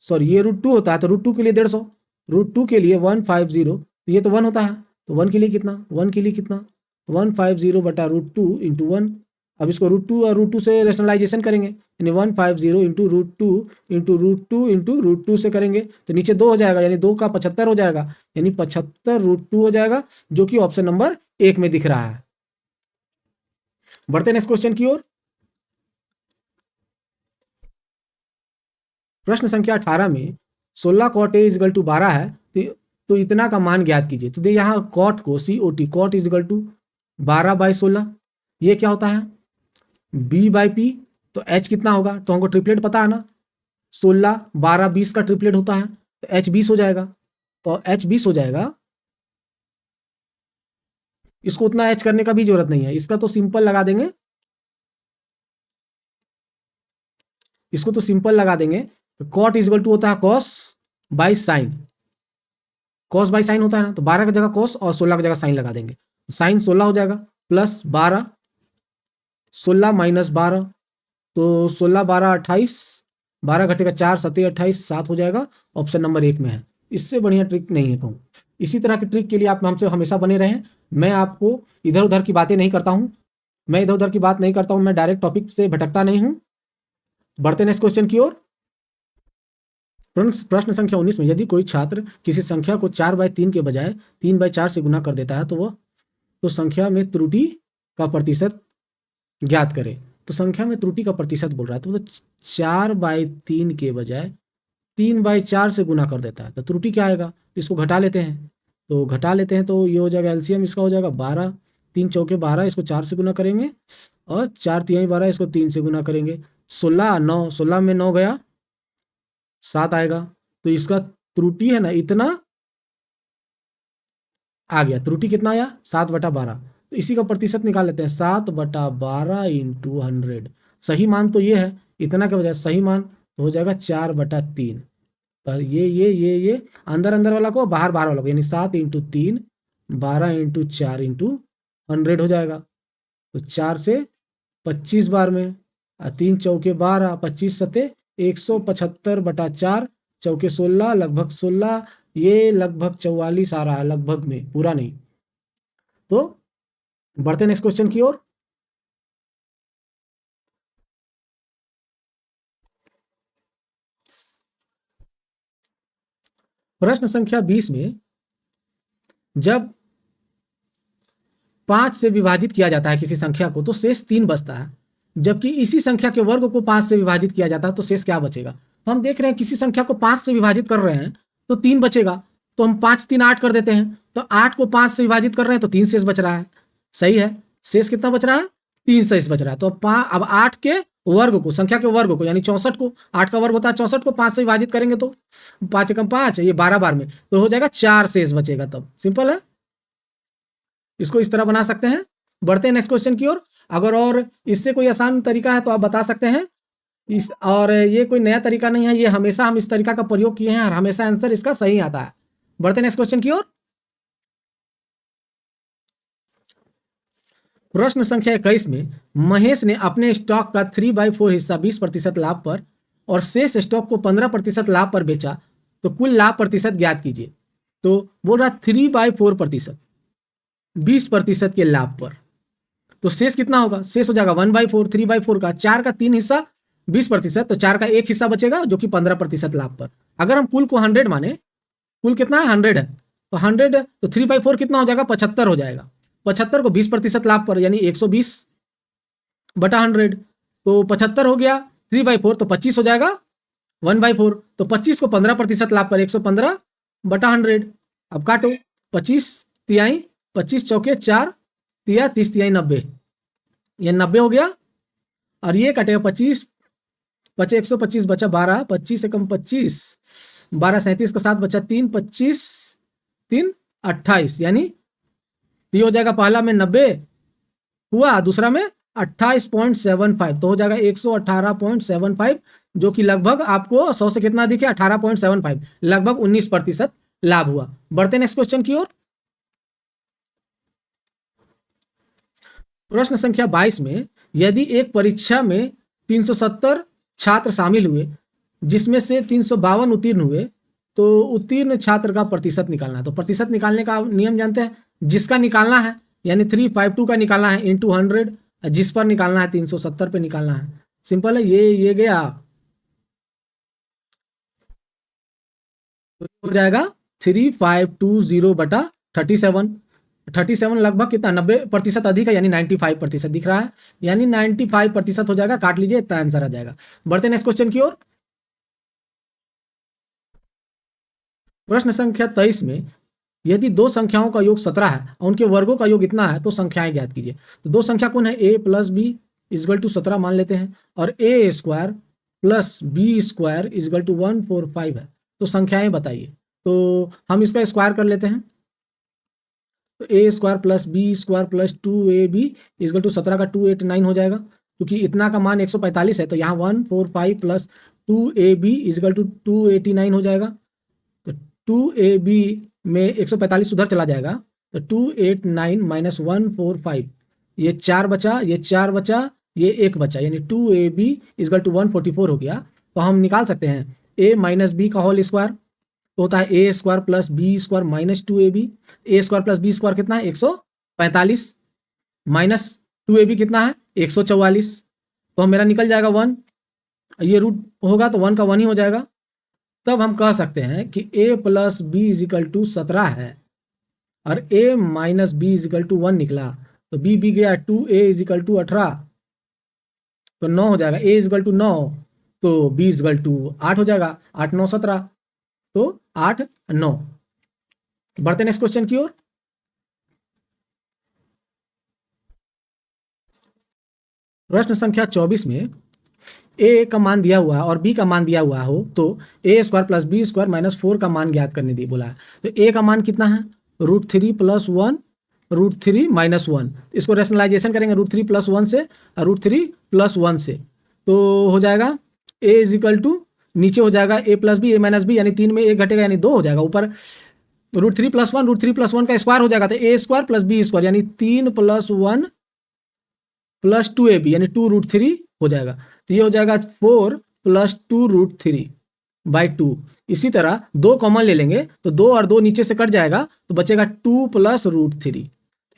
सॉरी ये √2 होता है, तो √2 के लिए 150, √2 के लिए 150, तो ये तो 1 होता है, तो 1 के लिए कितना, 1 के लिए कितना, 150 बटा √2 इंटू 1। अब इसको √2 और √2 से रेशनलाइजेशन करेंगे, यानी 150 इंटू √2 इंटू √2 इंटू √2 से करेंगे तो नीचे 2 हो जाएगा, यानी 2 का 75 हो जाएगा, यानी 75 √2 हो जाएगा, जो कि ऑप्शन नंबर 1 में दिख रहा है। बढ़ते नेक्स्ट क्वेश्चन की ओर। प्रश्न संख्या 18 में 16 कॉट ए इजगल टू 12 है, तो इतना का मान ज्ञात कीजिए। तो यहाँ कॉट को COT, कॉट इजगल टू 12/16, ये क्या होता है, B/P, तो H कितना होगा, तो हमको ट्रिपलेट पता है ना, 16 12 20 का ट्रिपलेट होता है, तो H 20 हो जाएगा, तो H 20 हो जाएगा। इसको उतना H करने का भी जरूरत नहीं है, इसका तो सिंपल लगा देंगे, इसको तो सिंपल लगा देंगे। कॉट इजगल टू होता है cos by sine, cos by sine होता है ना, तो 12 की जगह कॉस और 16 की जगह साइन लगा देंगे, साइन 16 हो जाएगा प्लस 12, 16 माइनस 12, तो 16 12 28, 12 घटेगा 4 7 28, 7 हो जाएगा, ऑप्शन नंबर 1 में है। इससे बढ़िया ट्रिक नहीं है कहूँ। इसी तरह की ट्रिक के लिए आप हमसे हमेशा बने रहें। मैं आपको इधर उधर की बातें नहीं करता हूँ, मैं इधर उधर की बात नहीं करता हूँ, मैं डायरेक्ट टॉपिक से भटकता नहीं हूँ। बढ़ते नेक्स्ट क्वेश्चन की ओर। प्रश्न संख्या 19 में यदि कोई छात्र किसी संख्या को 4/3 के बजाय 3/4 से गुना कर देता है, तो वह तो संख्या में त्रुटि का प्रतिशत ज्ञात करे। तो संख्या में त्रुटि का प्रतिशत बोल रहा है, तो 4/3 के बजाय 3/4 से गुना कर देता है, तो त्रुटि क्या आएगा, इसको घटा लेते हैं, तो घटा लेते हैं, तो ये हो जाएगा एलसीएम, इसका हो जाएगा 12, 3 चौके 12, इसको 4 से गुना करेंगे, और 4 तिहाई 12, इसको 3 से गुना करेंगे, 16 9, 16 में 9 गया, 7 आएगा, तो इसका त्रुटि है ना इतना आ गया, त्रुटि कितना आया 7/12, तो इसी का प्रतिशत निकाल लेते हैं, 7/12 इंटू 100, सही मान तो ये है, इतना के बजाय सही मान तो हो जाएगा 4/3, और ये अंदर अंदर वाला को बाहर बाहर वाला को, यानी 7 इंटू 3 12 इंटू 4 इंटू 100 हो जाएगा, तो 4 से 25 बार में, 3 चौके 12, 25 सते 175/4, चौके 16, लगभग 16, ये लगभग 44 आ रहा है, लगभग में, पूरा नहीं। तो बढ़ते नेक्स्ट क्वेश्चन की ओर। प्रश्न संख्या 20 में जब 5 से विभाजित किया जाता है किसी संख्या को, तो शेष 3 बचता है, जबकि इसी संख्या के वर्ग को 5 से विभाजित किया जाता है, तो शेष क्या बचेगा। तो हम देख रहे हैं किसी संख्या को 5 से विभाजित कर रहे हैं तो 3 बचेगा, तो हम 5 3 8 कर देते हैं, तो 8 को 5 से विभाजित कर रहे हैं तो 3 शेष बच रहा है, सही है, शेष कितना बच रहा है, 3 शेष बच रहा है। तो अब 8 के वर्ग को, संख्या के वर्ग को, यानी 64 को, 8 का वर्ग होता है 64 को 5 से विभाजित करेंगे तो 5 एकम 5, ये 12 बार में, तो हो जाएगा 4 शेष बचेगा, तब सिंपल है, इसको इस तरह बना सकते हैं। बढ़ते हैं नेक्स्ट क्वेश्चन की ओर। अगर और इससे कोई आसान तरीका है तो आप बता सकते हैं, इस और ये कोई नया तरीका नहीं है, ये हमेशा हम इस तरीका का प्रयोग किए हैं और हमेशा आंसर इसका सही आता है। बढ़ते नेक्स्ट क्वेश्चन की ओर। प्रश्न संख्या 21 में महेश ने अपने स्टॉक का 3/4 हिस्सा 20% लाभ पर और शेष स्टॉक को 15% लाभ पर बेचा, तो कुल लाभ प्रतिशत ज्ञात कीजिए। तो बोल रहा 3/4%, 20% के लाभ पर, तो शेष कितना होगा, शेष हो जाएगा 1/4, 3/4 का 4 का 3 हिस्सा 20%, तो 4 का 1 हिस्सा बचेगा जो कि 15% लाभ पर। अगर हम कुल को 100 माने, कुल कितना है 100 है, तो 100 तो 3/4 कितना हो जाएगा 75 हो जाएगा, 75 को 20% लाभ पर यानी 120/100, तो 75 हो गया, 3/4 तो 25 हो जाएगा, 1/4 तो 25 को 15% लाभ पर 115/100। अब काटो, 25 तिहाई, 25 चौके 4, तिया 30 तिहाई 90, ये 90 हो गया, और ये कटेगा 25 बचा 125 बचा 12 25 से कम 25 12 37 का 7 बचा 3 25 3 28 यानी ये हो जाएगा पहला में 90 हुआ दूसरा में 28.75 तो हो जाएगा 118.75 जो कि लगभग आपको 100 से कितना दिखे 18.75 लगभग 19% लाभ हुआ। बढ़ते नेक्स्ट क्वेश्चन की ओर। प्रश्न संख्या 22 में यदि एक परीक्षा में 370 छात्र शामिल हुए जिसमें से 352 उत्तीर्ण हुए तो उत्तीर्ण छात्र का प्रतिशत निकालना है। तो प्रतिशत निकालने का नियम जानते हैं, जिसका निकालना है यानी 352 का निकालना है इंटू 100, जिस पर निकालना है 370 पे निकालना है। सिंपल है, ये गया तो हो जाएगा 3520 बटा 37 लगभग कितना 90% अधिक है यानी 95% दिख रहा है, यानी 95% हो जाएगा। काट लीजिए, इतना आंसर आ जाएगा। बढ़ते नेक्स्ट क्वेश्चन की ओर। प्रश्न संख्या 23 में यदि दो संख्याओं का योग 17 है और उनके वर्गों का योग इतना है तो संख्याएं ज्ञात कीजिए। तो दो संख्या कौन है, a plus b is equal to 17 मान लेते हैं और a square plus b square is equal to 145 है। तो संख्याएं बताइए। तो हम इसका स्क्वायर कर लेते हैं। तो a square plus b square plus 2ab is equal to 17 का 289 हो जाएगा, क्योंकि इतना का मान 145 है तो यहाँ 145 प्लस 2ab इजगल टू 289 हो जाएगा। तो 2ab में 145 उधर चला जाएगा तो 289 माइनस 145 ये 4 बचा, ये 4 बचा, ये 1 बचा, यानी 2ab इजगल टू 144 हो गया। तो हम निकाल सकते हैं a माइनस बी का होल स्क्वायर तो होता है a square plus b square minus 2ab। a square plus b square कितना है 145 माइनस 2ab कितना है 144। तो हम मेरा निकल जाएगा 1, ये रूट होगा तो 1 का 1 ही हो जाएगा। तब हम कह सकते हैं कि a plus b is equal to 17 है और a minus b is equal to 1 निकला तो b भी गया 2a इजिकल टू 18 तो 9 हो जाएगा। a इजिकल टू 9 तो b इजिकल टू 8 हो जाएगा, 8 9 17 तो 8 9। बढ़ते नेक्स्ट क्वेश्चन की ओर। प्रश्न संख्या 24 में a का मान दिया हुआ है और b का मान दिया हुआ हो तो a square plus b square minus 4 का मान ज्ञात करने दिए बोला है। तो a का मान कितना है √3 प्लस 1 √3 माइनस 1। इसको रेशनलाइजेशन करेंगे √3 प्लस 1 से और √3 प्लस 1 से तो हो जाएगा a इज इक्वल टू नीचे हो जाएगा a plus b a minus b यानी 3 में 1 घटेगा यानी 2 हो जाएगा। ऊपर √3 प्लस 1 √3 प्लस 1 का स्क्वायर हो जाएगा तो a square plus b square यानी 3 प्लस 1 प्लस 2ab यानी 2√3 हो जाएगा। तो ये हो जाएगा 4 प्लस 2√3 बाई 2। इसी तरह 2 कॉमन ले लेंगे तो 2 और 2 नीचे से कट जाएगा तो बचेगा 2 प्लस √3।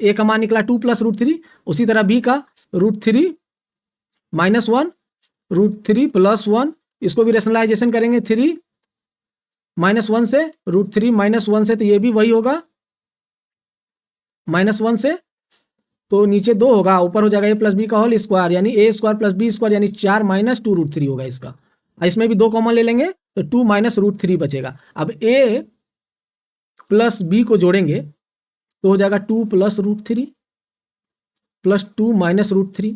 ए का मान निकला 2 प्लस √3। उसी तरह बी का √3 माइनस 1 √3 प्लस 1, इसको भी रेशनलाइजेशन करेंगे 3 माइनस 1 से √3 माइनस 1 से तो ये भी वही होगा माइनस 1 से तो नीचे 2 होगा, ऊपर हो जाएगा a प्लस बी का होल स्क्वायर यानी a square plus b square यानी 4 माइनस 2√3 होगा इसका। इसमें भी 2 कॉमन ले लेंगे तो 2 माइनस √3 बचेगा। अब a प्लस बी को जोड़ेंगे तो हो जाएगा 2 प्लस √3 प्लस 2 माइनस √3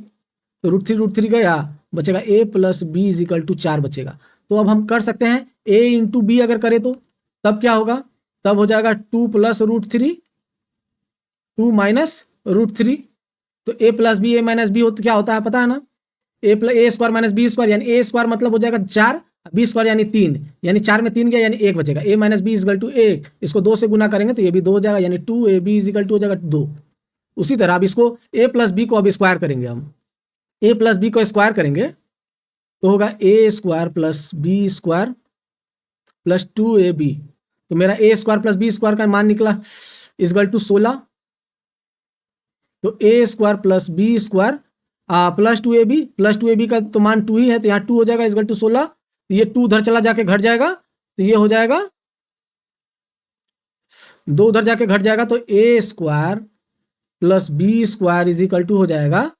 तो √3 गया बचेगा a plus b is equal to 4 बचेगा। तो अब हम कर सकते हैं a इंटू बी अगर करें तो तब क्या होगा, तब हो जाएगा 2 प्लस √3 2 माइनस √3 तो a plus b a minus b क्या होता है पता है ना, a square minus b square यानी a स्क्वायर मतलब हो जाएगा 4 बी स्क्वायर यानी 3 यानी 4 में 3 गया यानी 1 बचेगा। a minus b is equal to 1 इसको 2 से गुना करेंगे तो ये भी 2 हो जाएगा यानी 2ab इजकल टू हो जाएगा 2। उसी तरह अब इसको a प्लस बी को अब स्क्वायर करेंगे, हम a प्लस बी को स्क्वायर करेंगे तो होगा a square plus b square plus 2ab तो मेरा a square plus b square का मान निकला इजकल टू 16 तो a square plus b square plus 2ab का तो मान 2 ही है तो यहाँ 2 हो जाएगा इजकल टू 16 तो ये 2 उधर चला जाके घट जाएगा तो ये हो जाएगा 2 उधर जाके घट जाएगा तो a square plus b square is equal to हो जाएगा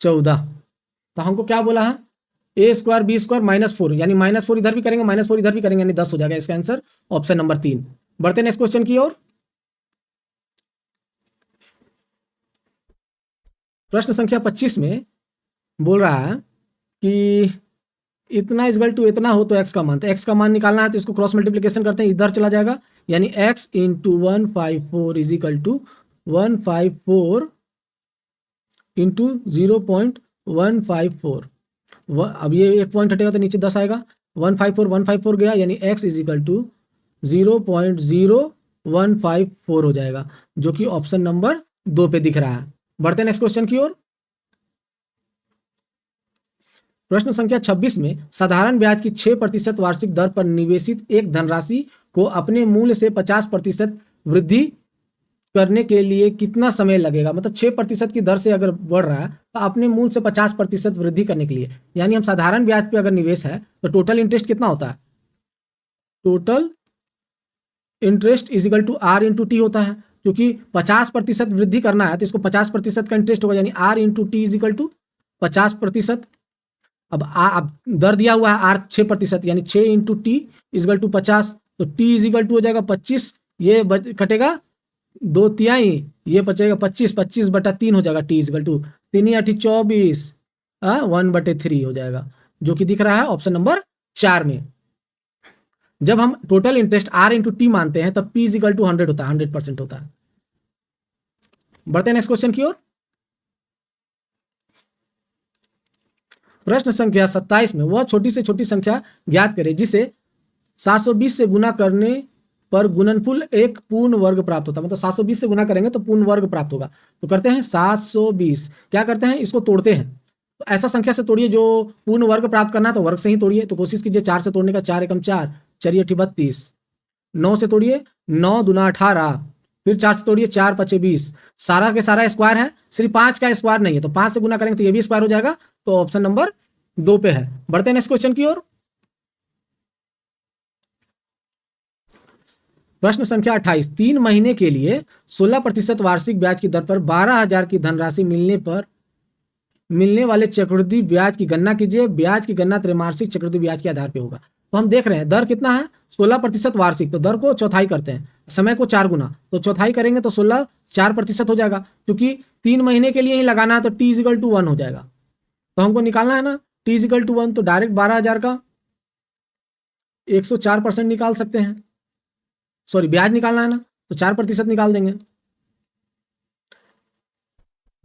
14। तो हमको क्या बोला है a square b square minus 4 यानी माइनस 4 इधर भी करेंगे माइनस 4 इधर भी करेंगे यानी 10 हो जाएगा इसका आंसर ऑप्शन नंबर 3। बढ़ते नेक्स्ट क्वेश्चन की ओर। प्रश्न संख्या 25 में बोल रहा है कि इतना इजगल टू इतना हो तो एक्स का मान, तो एक्स का मान निकालना है तो इसको क्रॉस मल्टीप्लिकेशन करते हैं, इधर चला जाएगा, यानी x into 154 is equal to 154 into 0.154। अब ये एक पॉइंट हटेगा तो नीचे 10 आएगा, 154 गया, यानी एक्स इज इक्वल टू 0.0154 हो जाएगा, जो कि ऑप्शन नंबर 2 पे दिख रहा है। बढ़ते हैं नेक्स्ट क्वेश्चन की ओर। प्रश्न संख्या 26 में साधारण ब्याज की 6% वार्षिक दर पर निवेशित एक धनराशि को अपने मूल्य से 50% वृद्धि करने के लिए कितना समय लगेगा। मतलब 6% की दर से अगर बढ़ रहा है तो अपने मूल्य से 50% वृद्धि करने के लिए, यानी हम साधारण ब्याज पे अगर निवेश है तो टोटल इंटरेस्ट कितना होता है, total interest is equal to r into t होता है, क्योंकि 50% वृद्धि करना है तो इसको 50% का इंटरेस्ट होगा, यानी r into t is equal to 50%। अब दर दिया हुआ है आर 6%, यानी 6 इंटू टी इजगल टू 50, तो टी इज इक्वल टू हो जाएगा 25, ये कटेगा 2/3, ये बचेगा 25, 25/3 हो जाएगा, टी इजगल टू 3×8 = 24, 1/3 हो जाएगा, जो कि दिख रहा है ऑप्शन नंबर 4 में। जब हम total interest r into t मानते हैं तब पी इज इक्वल टू 100 होता है, 100% होता है। बढ़ते हैं नेक्स्ट क्वेश्चन की ओर। प्रश्न संख्या 27 में वह छोटी से छोटी संख्या ज्ञात करें जिसे 720 से गुना करने पर गुणनफल एक पूर्ण वर्ग प्राप्त होता है। मतलब 720 से गुना करेंगे तो पूर्ण वर्ग प्राप्त होगा। तो करते हैं 720, क्या करते हैं, इसको तोड़ते हैं। तो ऐसा संख्या से तोड़िए जो पूर्ण वर्ग प्राप्त करना है, तो वर्ग से ही तोड़िए। तो कोशिश कीजिए 4 से तोड़ने का, 4 एकम 4, 4 × 32। 9 से तोड़िए, 9 दूना 18, फिर 4 से तोड़िए, 4 × 5 = 20। सारा के सारा स्क्वायर है, सिर्फ 5 का स्क्वायर नहीं है, तो 5 से गुना करेंगे तो ये भी स्क्वायर हो जाएगा, तो ऑप्शन नंबर 2 पे है। बढ़ते हैं नेक्स्ट क्वेश्चन की ओर। प्रश्न संख्या 28, 3 महीने के लिए 16% वार्षिक ब्याज की दर पर 12,000 की धनराशि मिलने पर मिलने वाले चक्रवृद्धि ब्याज की गणना कीजिए। ब्याज की गणना त्रैमासिक चक्रवृद्धि ब्याज के आधार पर होगा। तो हम देख रहे हैं दर कितना है, 16% वार्षिक, तो दर को चौथाई करते हैं, समय को 4 गुना, तो चौथाई करेंगे तो 16 4% हो जाएगा, क्योंकि 3 महीने के लिए ही लगाना है तो टी इजिकल टू 1 हो जाएगा। तो हमको निकालना है ना टी इजिकल टू 1, तो डायरेक्ट 12,000 का 104% निकाल सकते हैं। सॉरी, ब्याज निकालना है ना, तो 4% निकाल देंगे।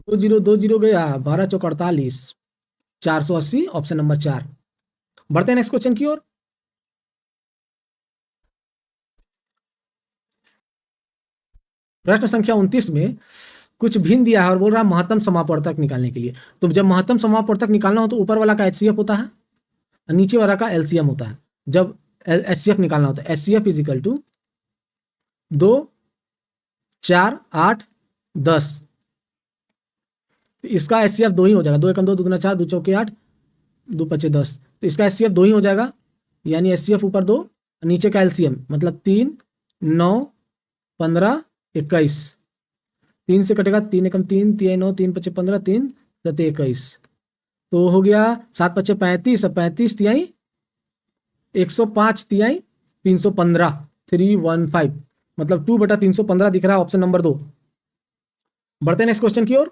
2020 गया, 12 × 4 = 48, 480, ऑप्शन नंबर 4। बढ़ते हैं नेक्स्ट क्वेश्चन की ओर। प्रश्न संख्या 29 में कुछ भिन्न दिया है और बोल रहा है महत्तम समापवर्तक निकालने के लिए। तो जब महत्तम समापवर्तक निकालना हो तो ऊपर वाला का एचसीएफ होता है, नीचे वाला का एलसीएम होता है। जब एचसीएफ निकालना होता है, एचसीएफ इज इक्वल टू 2, 4, 8, 10। इसका एचसीएफ 2 ही हो जाएगा, 2 एकम 2, 2 दूना 4, 2 चौके 8, 2 पचे 10। तो इसका एचसीएफ 2 ही हो जाएगा, यानी एचसीएफ ऊपर 2, नीचे का एलसीएम मतलब 3, 9, 15, 21। 3 से कटेगा, 3 एकम 3, 3 9, 3 पचे 15, 3 7 21, तो हो गया 7 पचे 35, 35 तिहाई 105 तिहाई 315, 315, मतलब 2/315 दिख रहा है, ऑप्शन नंबर 2। बढ़ते हैं नेक्स्ट क्वेश्चन की ओर।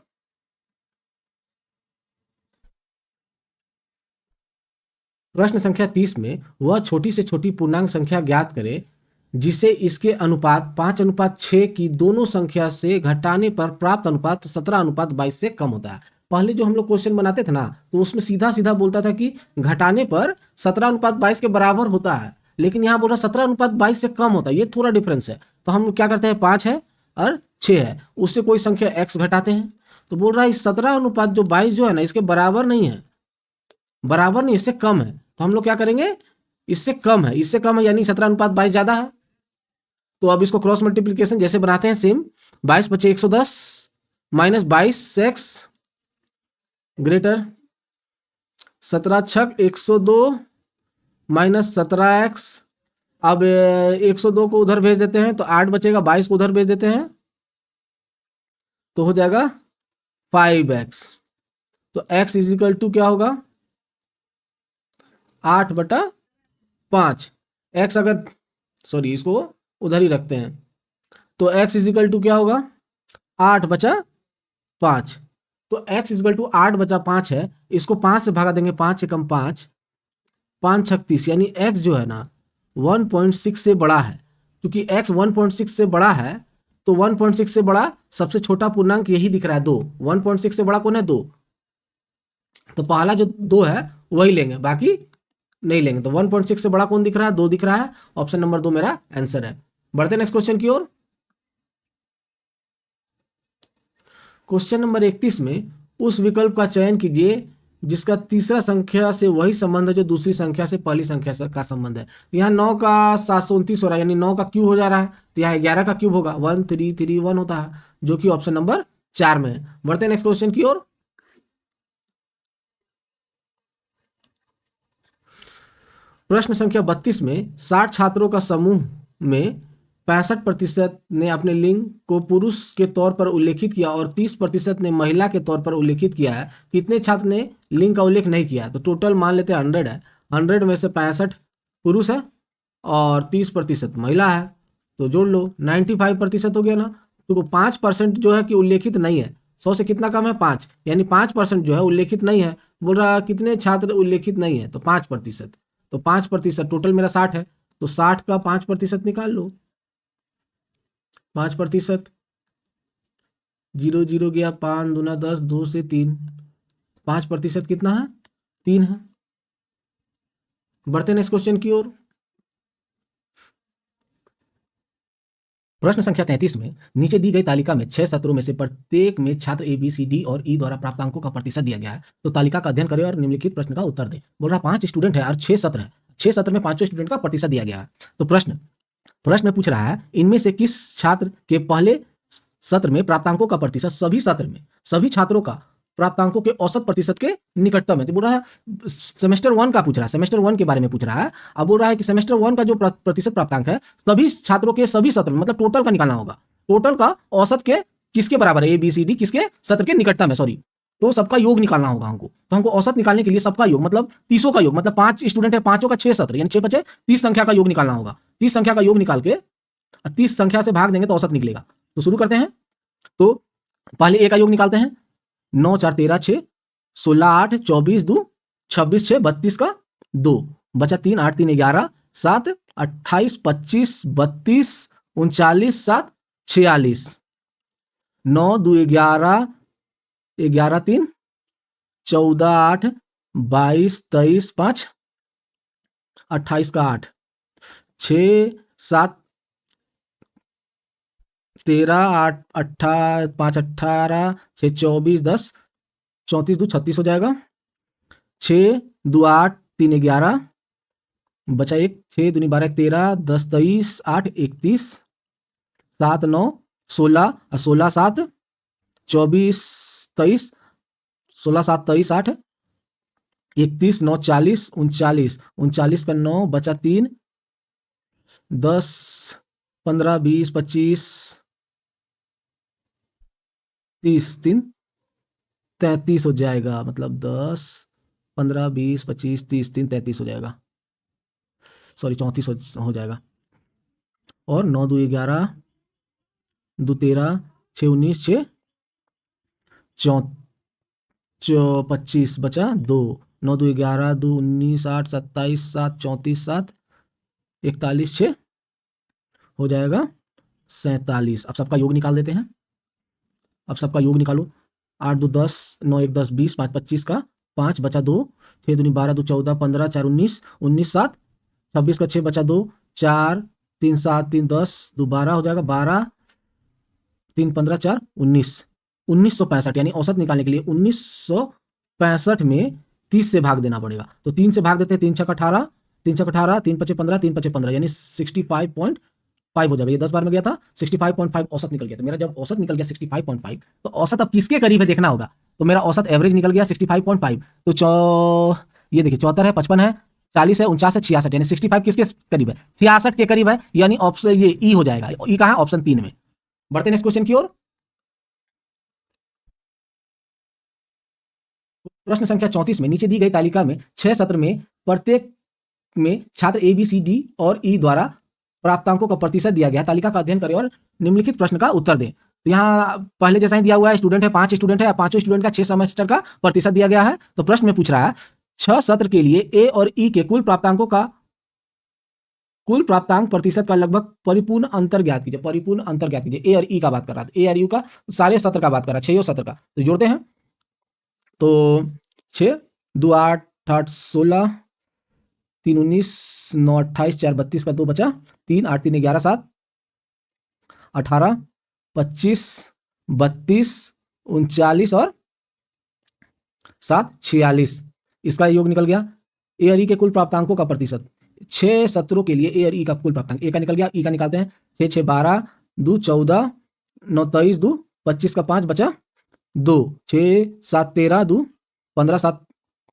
प्रश्न संख्या 30 में वह छोटी से छोटी पूर्णांक संख्या ज्ञात करे जिसे इसके अनुपात 5:6 की दोनों संख्या से घटाने पर प्राप्त अनुपात 17:22 से कम होता है। पहले जो हम लोग क्वेश्चन बनाते थे ना, तो उसमें सीधा सीधा बोलता था कि घटाने पर 17:22 के बराबर होता है, लेकिन यहाँ बोल रहा 17:22 से कम होता है, ये थोड़ा डिफरेंस है। तो हम क्या करते हैं, 5 है और 6 है, उससे कोई संख्या x घटाते हैं। तो बोल रहा है 17:22 जो है ना, इसके बराबर नहीं है, बराबर नहीं, इससे कम है। तो हम लोग क्या करेंगे, इससे कम है, इससे कम है, यानी 17:22 ज्यादा है। तो अब इसको क्रॉस मल्टीप्लीकेशन जैसे बनाते हैं सेम, 22 बचे 110 माइनस 22x ग्रेटर 17 छक 102 माइनस 17x। अब 102 को उधर भेज देते हैं तो 8 बचेगा, 22 को उधर भेज देते हैं तो हो जाएगा 5x। तो x इज इक्वल टू क्या होगा, 8/5। x अगर, सॉरी इसको उधर ही रखते हैं, तो x इज इक्वल टू क्या होगा, 8/5। तो x इजगल टू 8 बचा 5 है, इसको 5 से भागा देंगे, 5 एकम 5, 5 36, यानी x जो है ना 1.6 से बड़ा है। क्योंकि x 1.6 से बड़ा है तो 1.6 से बड़ा सबसे छोटा पूर्णांक यही दिख रहा है 2। 1.6 से बड़ा कौन है? 2। तो पहला जो 2 है वही लेंगे, बाकी नहीं लेंगे। तो 1.6 से बड़ा कौन दिख रहा है? 2 दिख रहा है। ऑप्शन नंबर 2 मेरा आंसर है। बढ़ते नेक्स्ट क्वेश्चन की ओर। क्वेश्चन नंबर 31 में उस विकल्प का चयन कीजिए जिसका तीसरा संख्या से वही संबंध है जो दूसरी संख्या से पहली संख्या का संबंध है। तो यहाँ 9 का 729 हो रहा है, यानी 9 का क्यूब हो जा रहा है, तो यहाँ 11 का क्यूब होगा, 1331 होता है, जो कि ऑप्शन नंबर 4 में है। बढ़ते हैं नेक्स्ट क्वेश्चन की ओर। प्रश्न संख्या 32 में 60 छात्रों का समूह में 65% ने अपने लिंग को पुरुष के तौर पर उल्लेखित किया और 30% ने महिला के तौर पर उल्लेखित किया है। कितने छात्र ने लिंग का उल्लेख नहीं किया? तो टोटल मान लेते हैं 100 है। 100 में से 65 पुरुष है और 30% महिला है, तो जोड़ लो, 95% हो गया ना। तो 5% जो है कि उल्लेखित नहीं है। 100 से कितना कम है? 5, यानी 5% जो है उल्लेखित नहीं है। बोल रहा कितने छात्र उल्लेखित नहीं है? तो 5%। तो 5%, टोटल मेरा 60 है, तो 60 का 5% निकाल लो। 5%, 0 0 गया, 5 दूना 10, 2 से 3, 5% कितना है? 3 है। बढ़ते नेक्स्ट क्वेश्चन की ओर। प्रश्न संख्या 33 में नीचे दी गई तालिका में 6 सत्रों में से प्रत्येक में छात्र ए बी सी डी और ई द्वारा प्राप्तांकों का प्रतिशत दिया गया है। तो तालिका का अध्ययन करें और निम्नलिखित प्रश्न का उत्तर दें। बोल रहा 5 स्टूडेंट है और 6 सत्र है, 6 सत्र में 5 स्टूडेंट का प्रतिशत दिया गया है। तो प्रश्न में पूछ रहा है इनमें से किस छात्र के पहले सत्र में प्राप्तांकों का प्रतिशत सभी सत्र में सभी छात्रों का प्राप्तांकों के औसत प्रतिशत के निकटतम है। तो बोल रहा है सेमेस्टर 1 का पूछ रहा है, सेमेस्टर 1 के बारे में पूछ रहा है। अब बोल रहा है कि सेमेस्टर 1 का जो प्रतिशत प्राप्तांक है सभी छात्रों के सभी सत्र में, मतलब टोटल का निकालना होगा। टोटल का औसत के किसके बराबर है? ए बी सी डी किसके सत्र के निकटतम है, सॉरी, तो सबका योग निकालना होगा हमको। तो हमको औसत निकालने के लिए सबका योग मतलब 30 का योग, मतलब 5 स्टूडेंट है, 5 का 6 सत्र, यानी 6 बचे 30 संख्या का योग निकालना होगा। 30 संख्या का योग निकाल के 30 संख्या से भाग देंगे तो औसत निकलेगा। तो शुरू करते हैं। तो पहले ए का योग निकालते हैं। 9 4 13 6, 16 8, 24 2, 26 6, 32 का 2, बचा 3, 8 3 11, 7 28 25 32, 39 7 46, 9 2 11, 11 3, 14 8, 22 23 5, 28 का 8, 6 7 13 8 18 5 18 6 24 10, 34 2 36 हो जाएगा। 6 2 8 3 11, बचा 1, 6 दूनी 12 13, 10 23 8 31, 7 9 16, 16 7 24 23, 16 7 23 8, 31 9 40 39, 39 का 9, बचा 3, 10 15 20 25 30, 3 33 हो जाएगा, मतलब 10 15 20 25 30 3 33 हो जाएगा, सॉरी 34 हो जाएगा। और 9 2 11, 2 13, 6 19 6 25, बचा 2, 9 2 11, 2 19 8 27 7 34 7 41 6 हो जाएगा 47। अब सबका योग निकाल देते हैं। अब सबका योग निकालो। 8 2 10, 9 1 10 20, 5 25 का 5, बचा 2, 6 दूनी 12 2 14 15 4 19, 19 7, 26 का 6, बचा 2, 4 3 7 3 10, 2 12 हो जाएगा, 12 3 15 4 19, 1965, यानी औसत निकालने के लिए 1965 में 30 से भाग देना पड़ेगा। तो 3 से भाग देते हैं, 3 6 18, 3 6 18, 3 5 15, 3 5 15, यानी 65.5 हो जाएगा। ये 10 बार में गया था, 65.5 औसत निकल गया। तो मेरा जब औसत निकल गया 65.5, तो औसत अब किसके करीब है देखना होगा। तो मेरा औसत एवरेज निकल गया 65.5। तो ये देखिए 74 है, 55 है, 40 है, 49 है, 66, यानी 65 किसके करीब है? 66 के करीब है, यानी ऑप्शन ये ई हो जाएगा। ई कहाँ है? ऑप्शन 3 में। बढ़ते नेक्स्ट क्वेश्चन की ओर। प्रश्न संख्या 34 में नीचे दी गई तालिका में 6 सत्र में प्रत्येक में छात्र ए बी सी डी और ई द्वारा प्राप्तांकों का प्रतिशत दिया गया है। तालिका का अध्ययन करें और निम्नलिखित प्रश्न का उत्तर दें। तो यहाँ पहले जैसा ही दिया हुआ है, स्टूडेंट है 5 स्टूडेंट है, 5 स्टूडेंट का 6 सेमेस्टर का प्रतिशत दिया गया है। तो प्रश्न में पूछ रहा है 6 सत्र के लिए ए और ई के कुल प्राप्तांक प्रतिशत का लगभग परिपूर्ण अंतर ज्ञात कीजिए। परिपूर्ण अंतर ज्ञात कीजिए। ए और ई का बात कर रहा था, ए और यू का सारे सत्र का बात कर रहा है, 6 सत्र का। तो जोड़ते हैं, तो 6 2 8 8 16 3 19 9 28 4 32 का 2 बचा, 3 8 3 11 7 18 25 32 39 और 7 46, इसका योग निकल गया। ए और ई के कुल प्राप्तांकों का प्रतिशत 6 सत्रों के लिए ए और ई का कुल प्राप्तांक, ए का निकल गया, ई का निकालते हैं। 6 6 12 2 14 9 23 2 25 का 5 बचा 2, 6 7 13 2 15 7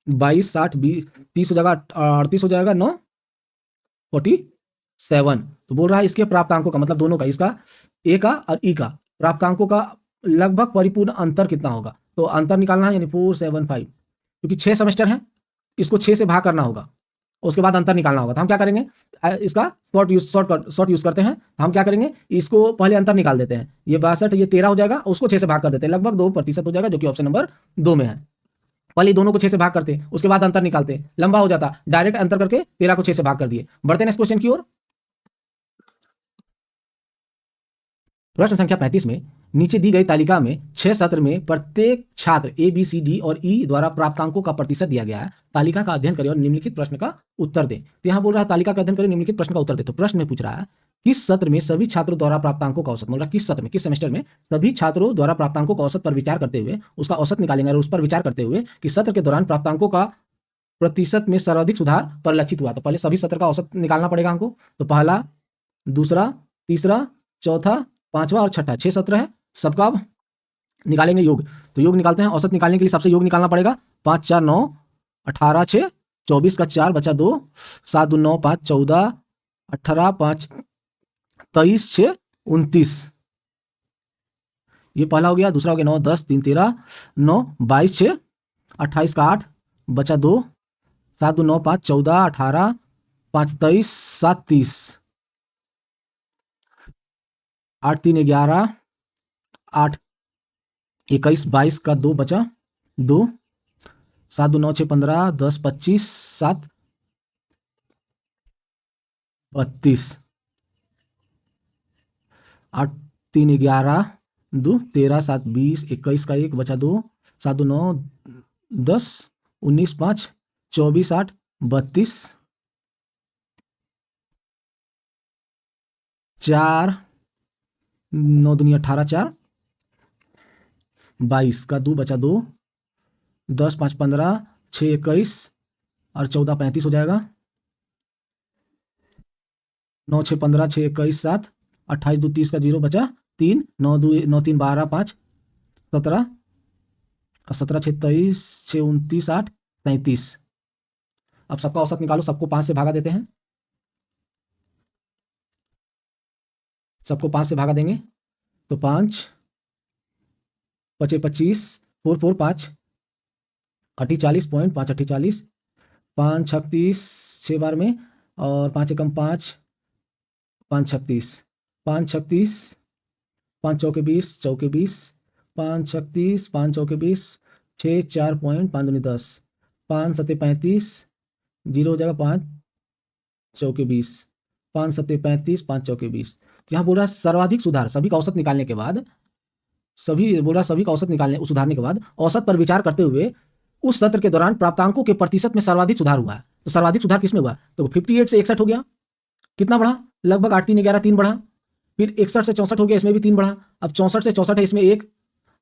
22 60 20 30 हो जाएगा, 38 हो जाएगा, 9 47। तो बोल रहा है इसके प्राप्तांकों का, मतलब दोनों का, इसका ए का और ई का प्राप्तांकों का लगभग परिपूर्ण अंतर कितना होगा। तो अंतर निकालना है, यानी 475, क्योंकि 6 सेमेस्टर है, इसको 6 से भाग करना होगा, उसके बाद अंतर निकालना होगा। तो हम क्या करेंगे, इसका शॉर्ट यूज करते हैं। हम क्या करेंगे, इसको पहले अंतर निकाल देते हैं। ये 62, ये 13 हो जाएगा, उसको 6 से भाग कर देते हैं, लगभग 2% हो जाएगा, जो कि ऑप्शन नंबर 2 में है। पहले दोनों को 6 से भाग करते, उसके बाद अंतर निकालते, लंबा हो जाता, डायरेक्ट अंतर करके 13 को 6 से भाग कर दिए। बढ़ते हैं नेक्स्ट क्वेश्चन की ओर। प्रश्न संख्या 35 में नीचे दी गई तालिका में 6 सत्र में प्रत्येक छात्र ए बी सी डी और ई द्वारा प्राप्तांकों का प्रतिशत दिया गया है। तालिका का अध्ययन करें और निम्नलिखित प्रश्न का उत्तर दें। तो यहाँ बोल रहा है तालिका का अध्ययन करें, निम्नलिखित प्रश्न का उत्तर दें। तो प्रश्न में पूछ रहा है किस सत्र में सभी छात्रों द्वारा प्राप्तांकों का औसत, मतलब किस सत्र में, किस सेमेस्टर में सभी छात्रों द्वारा प्राप्तांकों का औसत पर विचार करते हुए उसका औसत निकालेंगे, और उस पर विचार करते हुए कि सत्र के दौरान प्राप्तांकों का प्रतिशत में सर्वाधिक सुधार परिलक्षित हुआ। तो पहले सभी सत्र का औसत निकालना पड़ेगा हमको। तो पहला, दूसरा, तीसरा, चौथा, पांचवा और छठा, 6 सत्र है, सबका अब निकालेंगे योग। तो योग निकालते हैं। औसत निकालने के लिए सबसे योग निकालना पड़ेगा। 5 4 9 18 6 24 का 4 बचा 2 7 2 9 5 14 18 5 23 6 29, ये पहला हो गया। दूसरा हो गया 9 10 3 13 9 22 6 28 का 8 बचा 2 7 2 9 5 14 18 5 23 7 30 8 3 11 8 21 22 का 2 बचा 2 7 2 9 6 15 10 25 7 32 8 3 11 2 13 7 20 21 का 1 बचा 2 7 2 9 10 19 5 24 8 32 4 9 दूनी 18 4 22 का 2 बचा 2 10 5 15 6 21 और 14 35 हो जाएगा। 9 6 15 6 21 7 28 2 30 का 0 बचा 3 9 2 9 3 12 5 17 17 6 23 6 29 8 37। अब सबका औसत निकालो, सबको 5 से भागा देते हैं, सबको 5 से भागा देंगे। तो 5 5 25 4 4 5 48.5 48 5 36 6 बार में, और 5 एकम 5 5 36 5 36 5 चौके 20 चौके 20 5 36 5 चौके 20 6 4.5 दूनी 10 5 सत्ते 35 0 हो जाएगा 5 चौके 20 5 सत्ते 35 5 चौके 20। यहाँ बोल रहा है सर्वाधिक सुधार, सभी का औसत निकालने के बाद, सभी का औसत निकालने सुधारने के बाद औसत पर विचार करते हुए उस सत्र के दौरान प्राप्तांकों के प्रतिशत में सर्वाधिक सुधार हुआ है। तो सर्वाधिक सुधार किसमें हुआ, तो 58 से 61 हो गया, कितना बढ़ा, लगभग 8 3 11 3 बढ़ा। फिर 61 से 64 हो गया, इसमें भी 3 बढ़ा। अब 64 से 64 है, इसमें 1।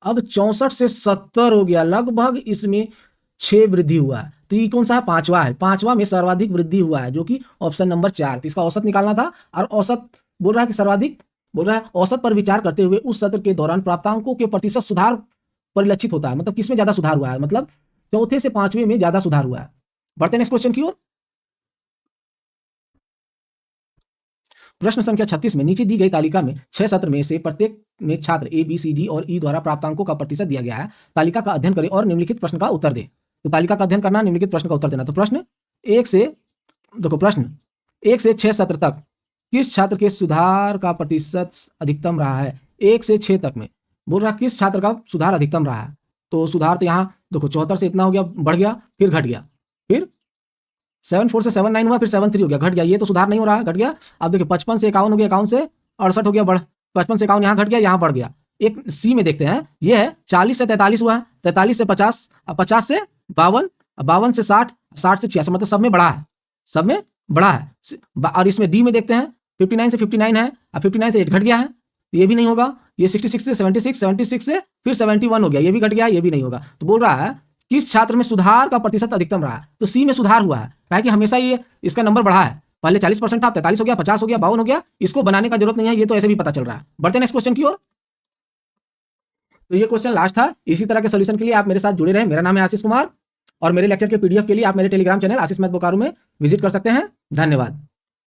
अब 64 से 70 हो गया, लगभग इसमें 6 वृद्धि हुआ है। तो ये कौन सा है, पांचवा है, पांचवा में सर्वाधिक वृद्धि हुआ है, जो कि ऑप्शन नंबर 4। तो इसका औसत निकालना था, और औसत बोल रहा है कि सर्वाधिक, बोल रहा है औसत पर विचार करते हुए उस सत्र के दौरान प्राप्तांकों के प्रतिशत सुधार परिलक्षित होता है। मतलब किसमें ज्यादा सुधार हुआ है, मतलब चौथे से पांचवें में ज्यादा सुधार हुआ है। बढ़ते नेक्स्ट क्वेश्चन की ओर। प्रश्न संख्या 36 में नीचे दी गई तालिका में 6 सत्र में से प्रत्येक में छात्र ए बी सी डी और ई द्वारा प्राप्तांकों का प्रतिशत दिया गया है। तालिका का अध्ययन करें और निम्नलिखित प्रश्न का उत्तर दें। तो तालिका का अध्ययन करना, निम्नलिखित प्रश्न का उत्तर देना। तो प्रश्न 1 से, देखो प्रश्न 1 से 6 सत्र तक किस छात्र के सुधार का प्रतिशत अधिकतम रहा है। 1 से 6 तक में बोल रहा है किस छात्र का सुधार अधिकतम रहा है। तो सुधार तो यहाँ देखो 74 से इतना हो गया, बढ़ गया, फिर घट गया, फिर 74 से 79 हुआ, फिर 73 हो गया, घट गया। ये तो सुधार नहीं हो रहा है, घट गया। अब देखिए 55 से 51 हो गया, 51 से 68 हो गया, बढ़ 55 से 51 यहाँ घट गया, यहाँ बढ़ गया। एक सी में देखते हैं, ये है 40 से 43 हुआ है, 43 से 50, 50 से 52, 52 से 60, 60 से 86, मतलब सब में बढ़ा है, सब में बढ़ा है। और इसमें डी में देखते हैं 59 से 59 है, अब 59 से 8 घट गया है, ये भी नहीं होगा। ये 66 से 76, 76 से फिर 71 हो गया, ये भी घट गया, ये भी नहीं होगा। तो बोल रहा है किस छात्र में सुधार का प्रतिशत अधिकतम रहा है। तो सी में सुधार हुआ है, क्या कि हमेशा ये इसका नंबर बढ़ा है, पहले 40% था, 43 हो गया, 50 हो गया, 52 हो गया, इसको बनाने का जरूरत नहीं है, ये तो ऐसे भी पता चल रहा है। बढ़ते नेक्स्ट क्वेश्चन की ओर। तो ये क्वेश्चन लास्ट था। इसी तरह के सॉल्यूशन के लिए आप मेरे साथ जुड़े रहें। मेरा नाम है आशीष कुमार और मेरे लेक्चर के पीडीएफ के लिए आप मेरे टेलीग्राम चैनल आशीष मैथ बोकारो में विजिट कर सकते हैं। धन्यवाद।